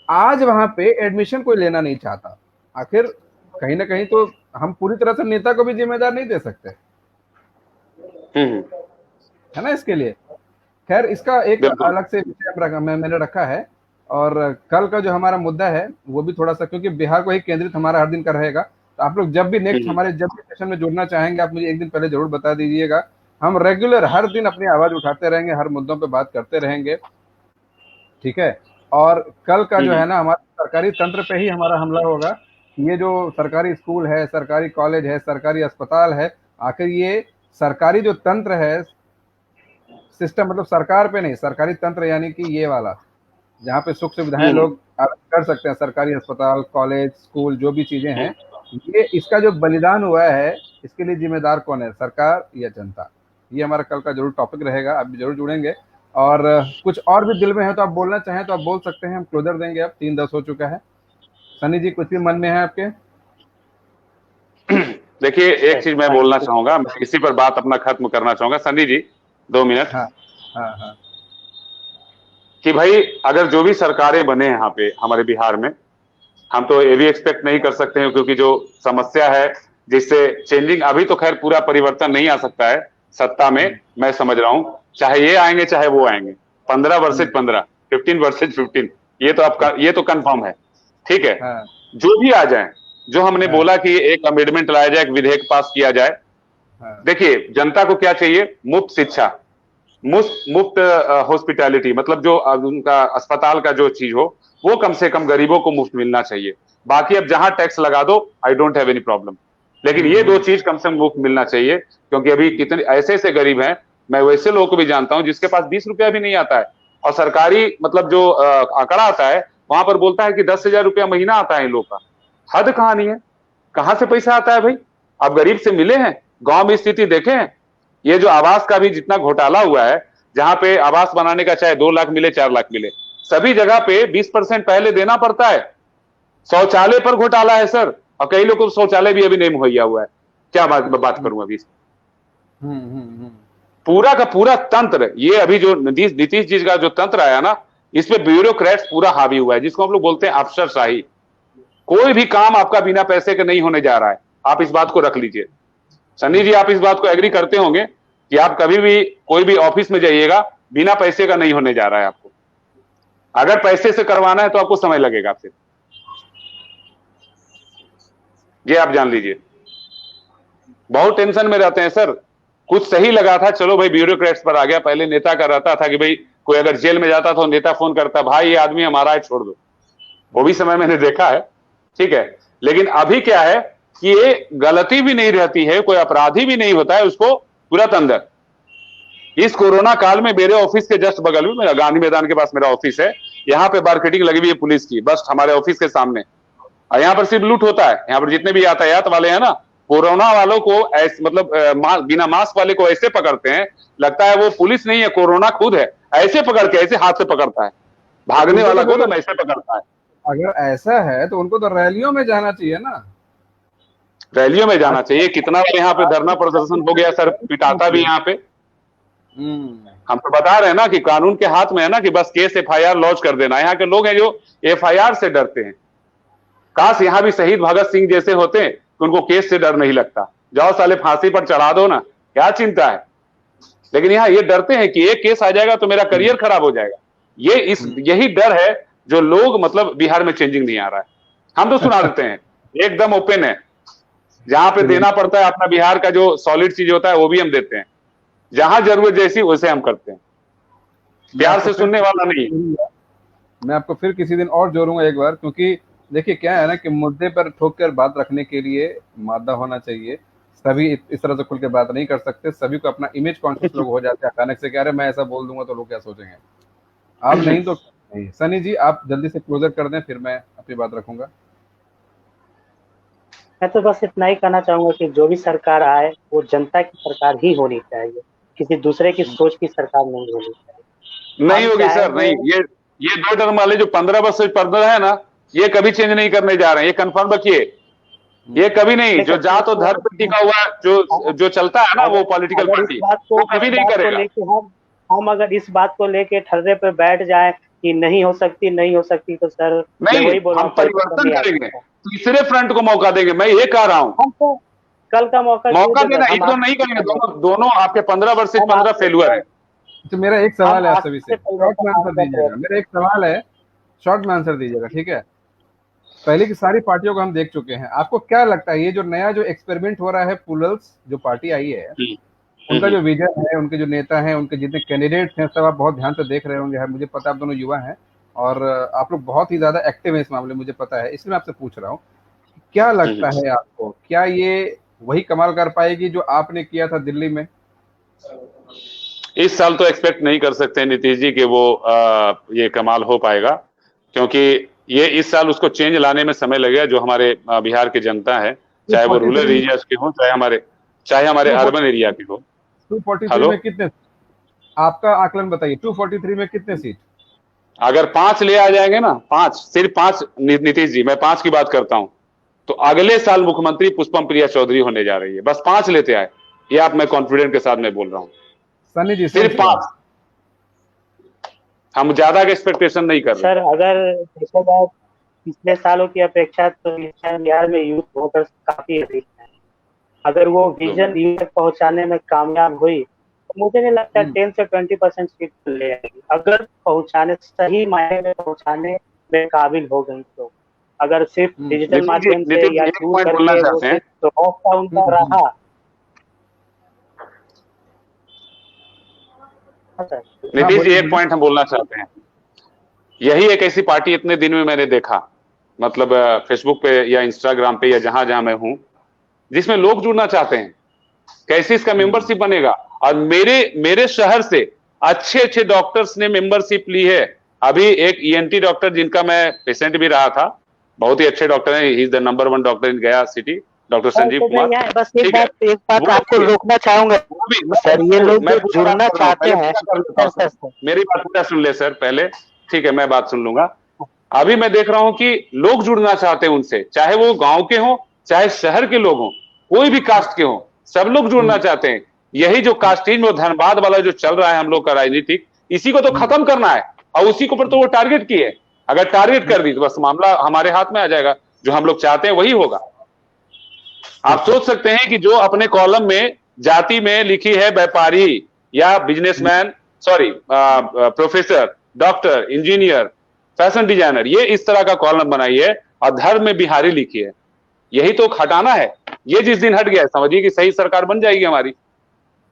आज वहां पे एडमिशन कोई लेना नहीं चाहता। आखिर कहीं ना कहीं तो हम पूरी तरह से नेता को भी जिम्मेदार नहीं दे सकते, है ना इसके लिए। खैर, इसका एक अलग से विषय मैंने रखा है, और कल का जो हमारा मुद्दा है वो भी थोड़ा सा, क्योंकि बिहार को ही केंद्रित हमारा हर दिन का रहेगा, तो आप लोग जब भी नेक्स्ट हमारे जब भी सेशन में जुड़ना चाहेंगे, आप मुझे एक दिन पहले जरूर बता दीजिएगा। हम रेगुलर हर दिन अपनी आवाज उठाते रहेंगे, हर मुद्दों पे बात करते रहेंगे, ठीक है। और कल का जो है ना, हमारे सरकारी तंत्र पे ही हमारा हमला होगा। ये जो सरकारी स्कूल है, सरकारी कॉलेज है, सरकारी अस्पताल है, आखिर ये सरकारी जो तंत्र है, सिस्टम, मतलब सरकार पे नहीं, सरकारी तंत्र यानी कि ये वाला जहाँ पे सुख सुविधाएं लोग कर सकते हैं, सरकारी अस्पताल, कॉलेज, स्कूल, जो भी चीजें हैं, ये इसका जो बलिदान हुआ है, इसके लिए जिम्मेदार कौन है, सरकार या जनता? ये हमारा कल का जरूर टॉपिक रहेगा, आप भी जरूर जुड़ेंगे। और कुछ और भी दिल में है तो आप बोलना चाहें तो आप बोल सकते हैं, हम क्लोजर देंगे। अब 3:10 हो चुका है। सनी जी, कुछ भी मन में है आपके? देखिए, एक चीज मैं बोलना चाहूंगा, मैं इसी पर बात अपना खत्म करना चाहूंगा। सनी जी 2 मिनट। हाँ हाँ हाँ। कि भाई अगर जो भी सरकारें बने यहाँ पे हमारे बिहार में, हम तो ये भी एक्सपेक्ट नहीं कर सकते हैं, क्योंकि जो समस्या है जिससे चेंजिंग, अभी तो खैर पूरा परिवर्तन नहीं आ सकता है सत्ता में, मैं समझ रहा हूँ, चाहे ये आएंगे चाहे वो आएंगे, 15 वर्सेज 15, 15 वर्सेज 15, ये तो आपका, ये तो कंफर्म है, ठीक है। हाँ। जो भी आ जाए, जो हमने बोला कि एक अमेंडमेंट लाया जाए, एक विधेयक पास किया जाए। देखिए, जनता को क्या चाहिए? मुफ्त शिक्षा, मुफ्त हॉस्पिटैलिटी, मतलब जो उनका अस्पताल का जो चीज हो, वो कम से कम गरीबों को मुफ्त मिलना चाहिए। बाकी अब जहां टैक्स लगा दो, I don't have any problem, लेकिन ये 2 चीज कम से कम मुफ्त मिलना चाहिए। क्योंकि अभी कितने ऐसे ऐसे गरीब हैं, मैं वैसे लोगों को भी जानता हूं जिसके पास 20 रुपया भी नहीं आता है, और सरकारी मतलब जो आंकड़ा आता है वहां पर बोलता है कि 10,000 रुपया महीना आता है इन लोग का। हद कहानी है, कहां से पैसा आता है भाई? आप गरीब से मिले हैं? गांव में स्थिति देखे हैं? ये जो आवास का भी जितना घोटाला हुआ है, जहां पे आवास बनाने का चाहे 2 लाख मिले 4 लाख मिले, सभी जगह पे 20% पहले देना पड़ता है। शौचालय पर घोटाला है सर, और कई लोगों को शौचालय भी अभी नहीं मुहैया हुआ है। क्या बात करूं अभी? पूरा का पूरा तंत्र, ये अभी जो नीतीश जी का जो तंत्र आया ना, इस पे ब्यूरोक्रेट्स पूरा हावी हुआ है, जिसको हम लोग बोलते हैं अफसरशाही। कोई भी काम आपका बिना पैसे के नहीं होने जा रहा है, आप इस बात को रख लीजिए। सनी जी, आप इस बात को एग्री करते होंगे कि आप कभी भी कोई भी ऑफिस में जाइएगा, बिना पैसे का नहीं होने जा रहा है आपको। अगर पैसे से करवाना है तो आपको समय लगेगा फिर, ये आप जान लीजिए। बहुत टेंशन में रहते हैं सर। कुछ सही लगा था, चलो भाई ब्यूरोक्रेट्स पर आ गया। पहले नेता का रहता था कि भाई कोई अगर जेल में जाता तो नेता फोन करता, भाई ये आदमी हमारा है, छोड़ दो। वो भी समय मैंने देखा है, ठीक है। लेकिन अभी क्या है कि ये गलती भी नहीं रहती है, कोई अपराधी भी नहीं होता है, उसको तुरंत अंदर। इस कोरोना काल में मेरे ऑफिस के जस्ट बगल में, मेरा गांधी मैदान के पास मेरा ऑफिस है, यहाँ पे मार्केटिंग लगी हुई है पुलिस की, बस हमारे ऑफिस के सामने। और यहाँ पर सिर्फ लूट होता है। यहाँ पर जितने भी यातायात वाले हैं ना, कोरोना वालों को ऐसे मतलब बिना मास्क वाले को ऐसे पकड़ते हैं, लगता है वो पुलिस नहीं है, कोरोना खुद है। ऐसे पकड़ के, ऐसे हाथ से पकड़ता है, भागने वाला को तो ऐसे पकड़ता है। अगर ऐसा है तो उनको तो रैलियों में जाना चाहिए ना, रैलियों में जाना चाहिए। कितना बार यहाँ पे धरना प्रदर्शन हो गया सर, पिटाता भी यहाँ पे। हम तो बता रहे हैं ना कि कानून के हाथ में है ना, कि बस केस FIR लॉन्च कर देना। यहाँ के लोग हैं जो FIR से डरते हैं। काश यहाँ भी शहीद भगत सिंह जैसे होते तो उनको केस से डर नहीं लगता। जाओ साले फांसी पर चढ़ा दो ना, क्या चिंता है। लेकिन यहाँ ये डरते हैं कि एक केस आ जाएगा तो मेरा करियर खराब हो जाएगा। यही डर है जो लोग, मतलब बिहार में चेंजिंग नहीं आ रहा है। हम तो सुना देते हैं, एकदम ओपन है। जहां पे देना पड़ता है अपना बिहार का जो सॉलिड चीज होता है वो भी हम देते हैं। जहां जरूरत जैसी वैसे हम करते हैं, प्यार से सुनने वाला नहीं। मैं आपको फिर किसी दिन और जोड़ूंगा एक बार, क्योंकि देखिए क्या है ना कि मुद्दे पर ठोक कर बात रखने के लिए मादा होना चाहिए। सभी इस तरह से खुल के बात नहीं कर सकते। सभी को अपना इमेज कॉन्शियस लोग हो जाते हैं अचानक से, कह रहे मैं ऐसा बोल दूंगा तो लोग क्या सोचेंगे। आप नहीं तो नहीं। सनी जी, आप जल्दी से क्लोजर कर दें, फिर मैं अपनी बात रखूंगा। मैं तो बस इतना ही कहना चाहूंगा कि जो भी सरकार आए वो जनता की सरकार ही होनी चाहिए, किसी दूसरे की सोच की सरकार नहीं होनी चाहिए। नहीं होगी सर, नहीं। ये 2 टर्म वाले जो 15 वर्ष पर्दर है ना, ये कभी चेंज नहीं करने जा रहे हैं, ये कंफर्म रखिए। ये कभी नहीं, जो जात और धर्म पर टिका हुआ जो चलता है ना, वो पॉलिटिकल पार्टी, वो कभी नहीं करेगा। हम अगर इस बात को लेके ठर्रे पे बैठ जाए कि नहीं हो सकती तो सर नहीं, हम परिवर्तन करेंगे, तीसरे फ्रंट को मौका देंगे। मैं ये कह रहा हूँ, हम तो कल का मौका देना, एक तो नहीं करेंगे। दोनों आपके 15 वर्ष से 15 फेलुअर है। तो मेरा एक सवाल है आप सभी से, शॉर्ट में आंसर दीजिएगा। मेरा एक सवाल है, शॉर्ट में आंसर दीजिएगा, ठीक है। पहले की सारी पार्टियों को हम देख चुके हैं। आपको क्या लगता है ये जो नया जो एक्सपेरिमेंट हो रहा है, पुलल्स जो पार्टी आई है, उनका जो विजन है, उनके जो नेता हैं, उनके जितने कैंडिडेट्स हैं, सब आप बहुत ध्यान से देख रहे होंगे। मुझे पता है आप दोनों युवा हैं और आप लोग बहुत ही ज्यादा एक्टिव हैं इस मामले में, मुझे पता है, इसलिए मैं आपसे पूछ रहा हूँ क्या लगता है आपको, क्या ये वही कमाल कर पाएगी जो आपने किया था दिल्ली में? इस साल तो एक्सपेक्ट नहीं कर सकते नीतीश जी कि वो ये कमाल हो पाएगा, क्योंकि ये इस साल उसको चेंज लाने में समय लगेगा। जो हमारे बिहार की जनता है, चाहे वो रूरल एरियाज के हो, चाहे हमारे अर्बन एरिया के हो। 243 में कितने, आपका आकलन बताइए, 243 में कितने सीट? अगर 5 ले आ जाएंगे ना, 5, सिर्फ 5, नीतीश जी मैं 5 की बात करता हूं, तो अगले साल मुख्यमंत्री पुष्पम प्रिया चौधरी होने जा रही है। बस 5 लेते आए, ये आप मैं कॉन्फिडेंट के साथ मैं बोल रहा हूं। सनी जी सिर्फ 5, हम ज्यादा का एक्सपेक्टेशन नहीं कर रहे। सर अगर देखा जाए पिछले सालों की अपेक्षा तो बिहार में यूथ वोटर्स काफी अधिक है। अगर वो विजन यूथ तक पहुंचाने में कामयाब हुई तो मुझे नहीं लगता 10 से 20% सीट ले आएगी। अगर पहुंचाने, सही मायने में पहुंचाने में काबिल हो गई तो। अगर सिर्फ डिजिटल माध्यम से या दूर करके वो सिर्फ तो उनका रहा। नीतीश जी एक पॉइंट हम बोलना चाहते हैं, यही एक ऐसी पार्टी इतने दिन में मैंने देखा, मतलब फेसबुक पे या इंस्टाग्राम पे या जहां जहां मैं हूं, जिसमें लोग जुड़ना चाहते हैं। कैसे इसका मेंबरशिप बनेगा? और मेरे शहर से अच्छे अच्छे डॉक्टर्स ने मेंबरशिप ली है। अभी एक ईएनटी डॉक्टर जिनका मैं पेशेंट भी रहा था, बहुत ही अच्छे डॉक्टर हैं, he is the number 1 doctor in Gaya city, doctor Sanjeev Kumar. बस एक बात आपको रोकना चाहूंगा सर, ये लोग जुड़ना चाहते हैं। मेरी बात पूरा सुन ले सर पहले, ठीक है, मैं बात सुन लूंगा। अभी मैं देख रहा हूं कि लोग जुड़ना चाहते हैं उनसे, चाहे वो गांव के हों, चाहे शहर के लोग हों, कोई भी कास्ट के हों, सब लोग जुड़ना चाहते हैं। यही जो कास्टिज्म और धनबाद वाला जो चल रहा है हम लोग का राजनीतिक, इसी को तो खत्म करना है, और उसी के ऊपर तो वो टारगेट की है। अगर टारगेट कर दी तो बस मामला हमारे हाथ में आ जाएगा, जो हम लोग चाहते हैं वही होगा। आप सोच सकते हैं कि जो अपने कॉलम में जाति में लिखी है व्यापारी या businessman, sorry professor, doctor, engineer, fashion designer, ये इस तरह का कॉलम बनाई है, और धर्म में बिहारी लिखी है। यही तो हटाना है। ये जिस दिन हट गया, समझिए कि सही सरकार बन जाएगी हमारी।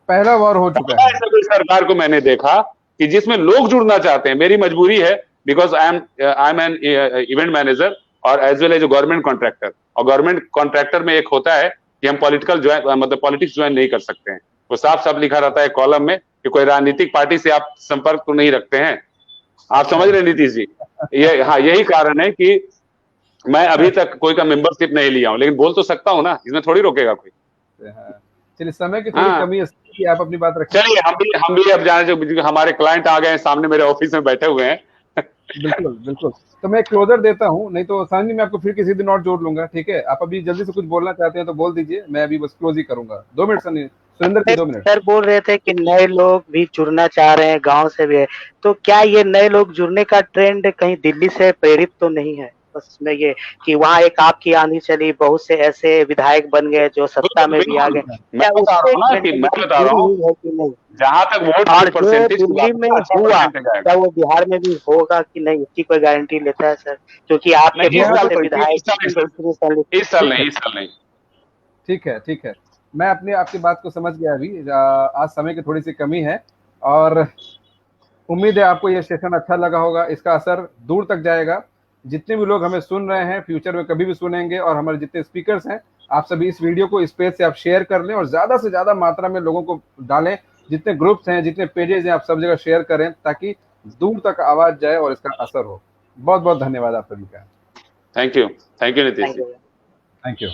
पहला वार हो चुका है। ऐसा कोई सरकार को मैंने देखा कि जिसमें लोग जुड़ना चाहते हैं। मेरी मजबूरी है, because I am an event manager और as well as government contractor, और गवर्नमेंट कॉन्ट्रैक्टर में एक होता है कि हम पॉलिटिक्स ज्वाइन नहीं कर सकते हैं। वो साफ साफ लिखा रहता है कॉलम में कि कोई राजनीतिक पार्टी से आप संपर्क तो नहीं रखते हैं। आप समझ रहे नीतीश जी? ये हाँ, यही कारण है कि मैं अभी तक कोई का मेंबरशिप नहीं लिया हूं, लेकिन बोल तो सकता हूं ना, इसमें थोड़ी रोकेगा कोई। चलिए, समय की थोड़ी कमी है कि आप अपनी बात रखिए। चलिए हम भी अब जाने, जो हमारे क्लाइंट आ गए हैं सामने, मेरे ऑफिस में बैठे हुए हैं। बिल्कुल बिल्कुल, तो मैं क्लोजर देता हूं, नहीं तो सानी मैं आपको फिर किसी दिन और जोड़ लूंगा, ठीक है? आप अभी जल्दी से कुछ बोलना चाहते हैं तो बोल दीजिए, मैं अभी बस क्लोज ही करूंगा। 2 मिनट सनी, सुरेंद्र की 2 मिनट। सर बोल रहे थे कि नए लोग भी जुड़ना चाह रहे हैं, गांव से भी है, तो क्या ये नए लोग जुड़ने का ट्रेंड कहीं दिल्ली से प्रेरित तो नहीं है? बस में ये कि वहाँ एक आपकी आंधी चली, बहुत से ऐसे विधायक बन गए जो सत्ता में भी आ गए, मैं बता रहा हूँ कि नहीं, जहाँ तक वोट और जो दिल्ली में हुआ क्या वो बिहार में भी होगा कि नहीं, इसकी कोई गारंटी लेता है सर? क्योंकि आपके विधायक इस साल नहीं। ठीक है, मैं आपकी बात को समझ गया। अभी आज समय की थोड़ी सी कमी है, और उम्मीद है आपको ये सेशन अच्छा लगा होगा। इसका असर दूर तक जाएगा। जितने भी लोग हमें सुन रहे हैं, फ्यूचर में कभी भी सुनेंगे, और हमारे जितने स्पीकर्स हैं, आप सभी इस वीडियो को इस पेज से आप शेयर कर लें, और ज्यादा से ज्यादा मात्रा में लोगों को डालें। जितने ग्रुप्स हैं, जितने पेजेस हैं, आप सब जगह शेयर करें, ताकि दूर तक आवाज जाए और इसका असर हो। बहुत बहुत धन्यवाद आप सभी का। Thank you Nitish ji. Thank you.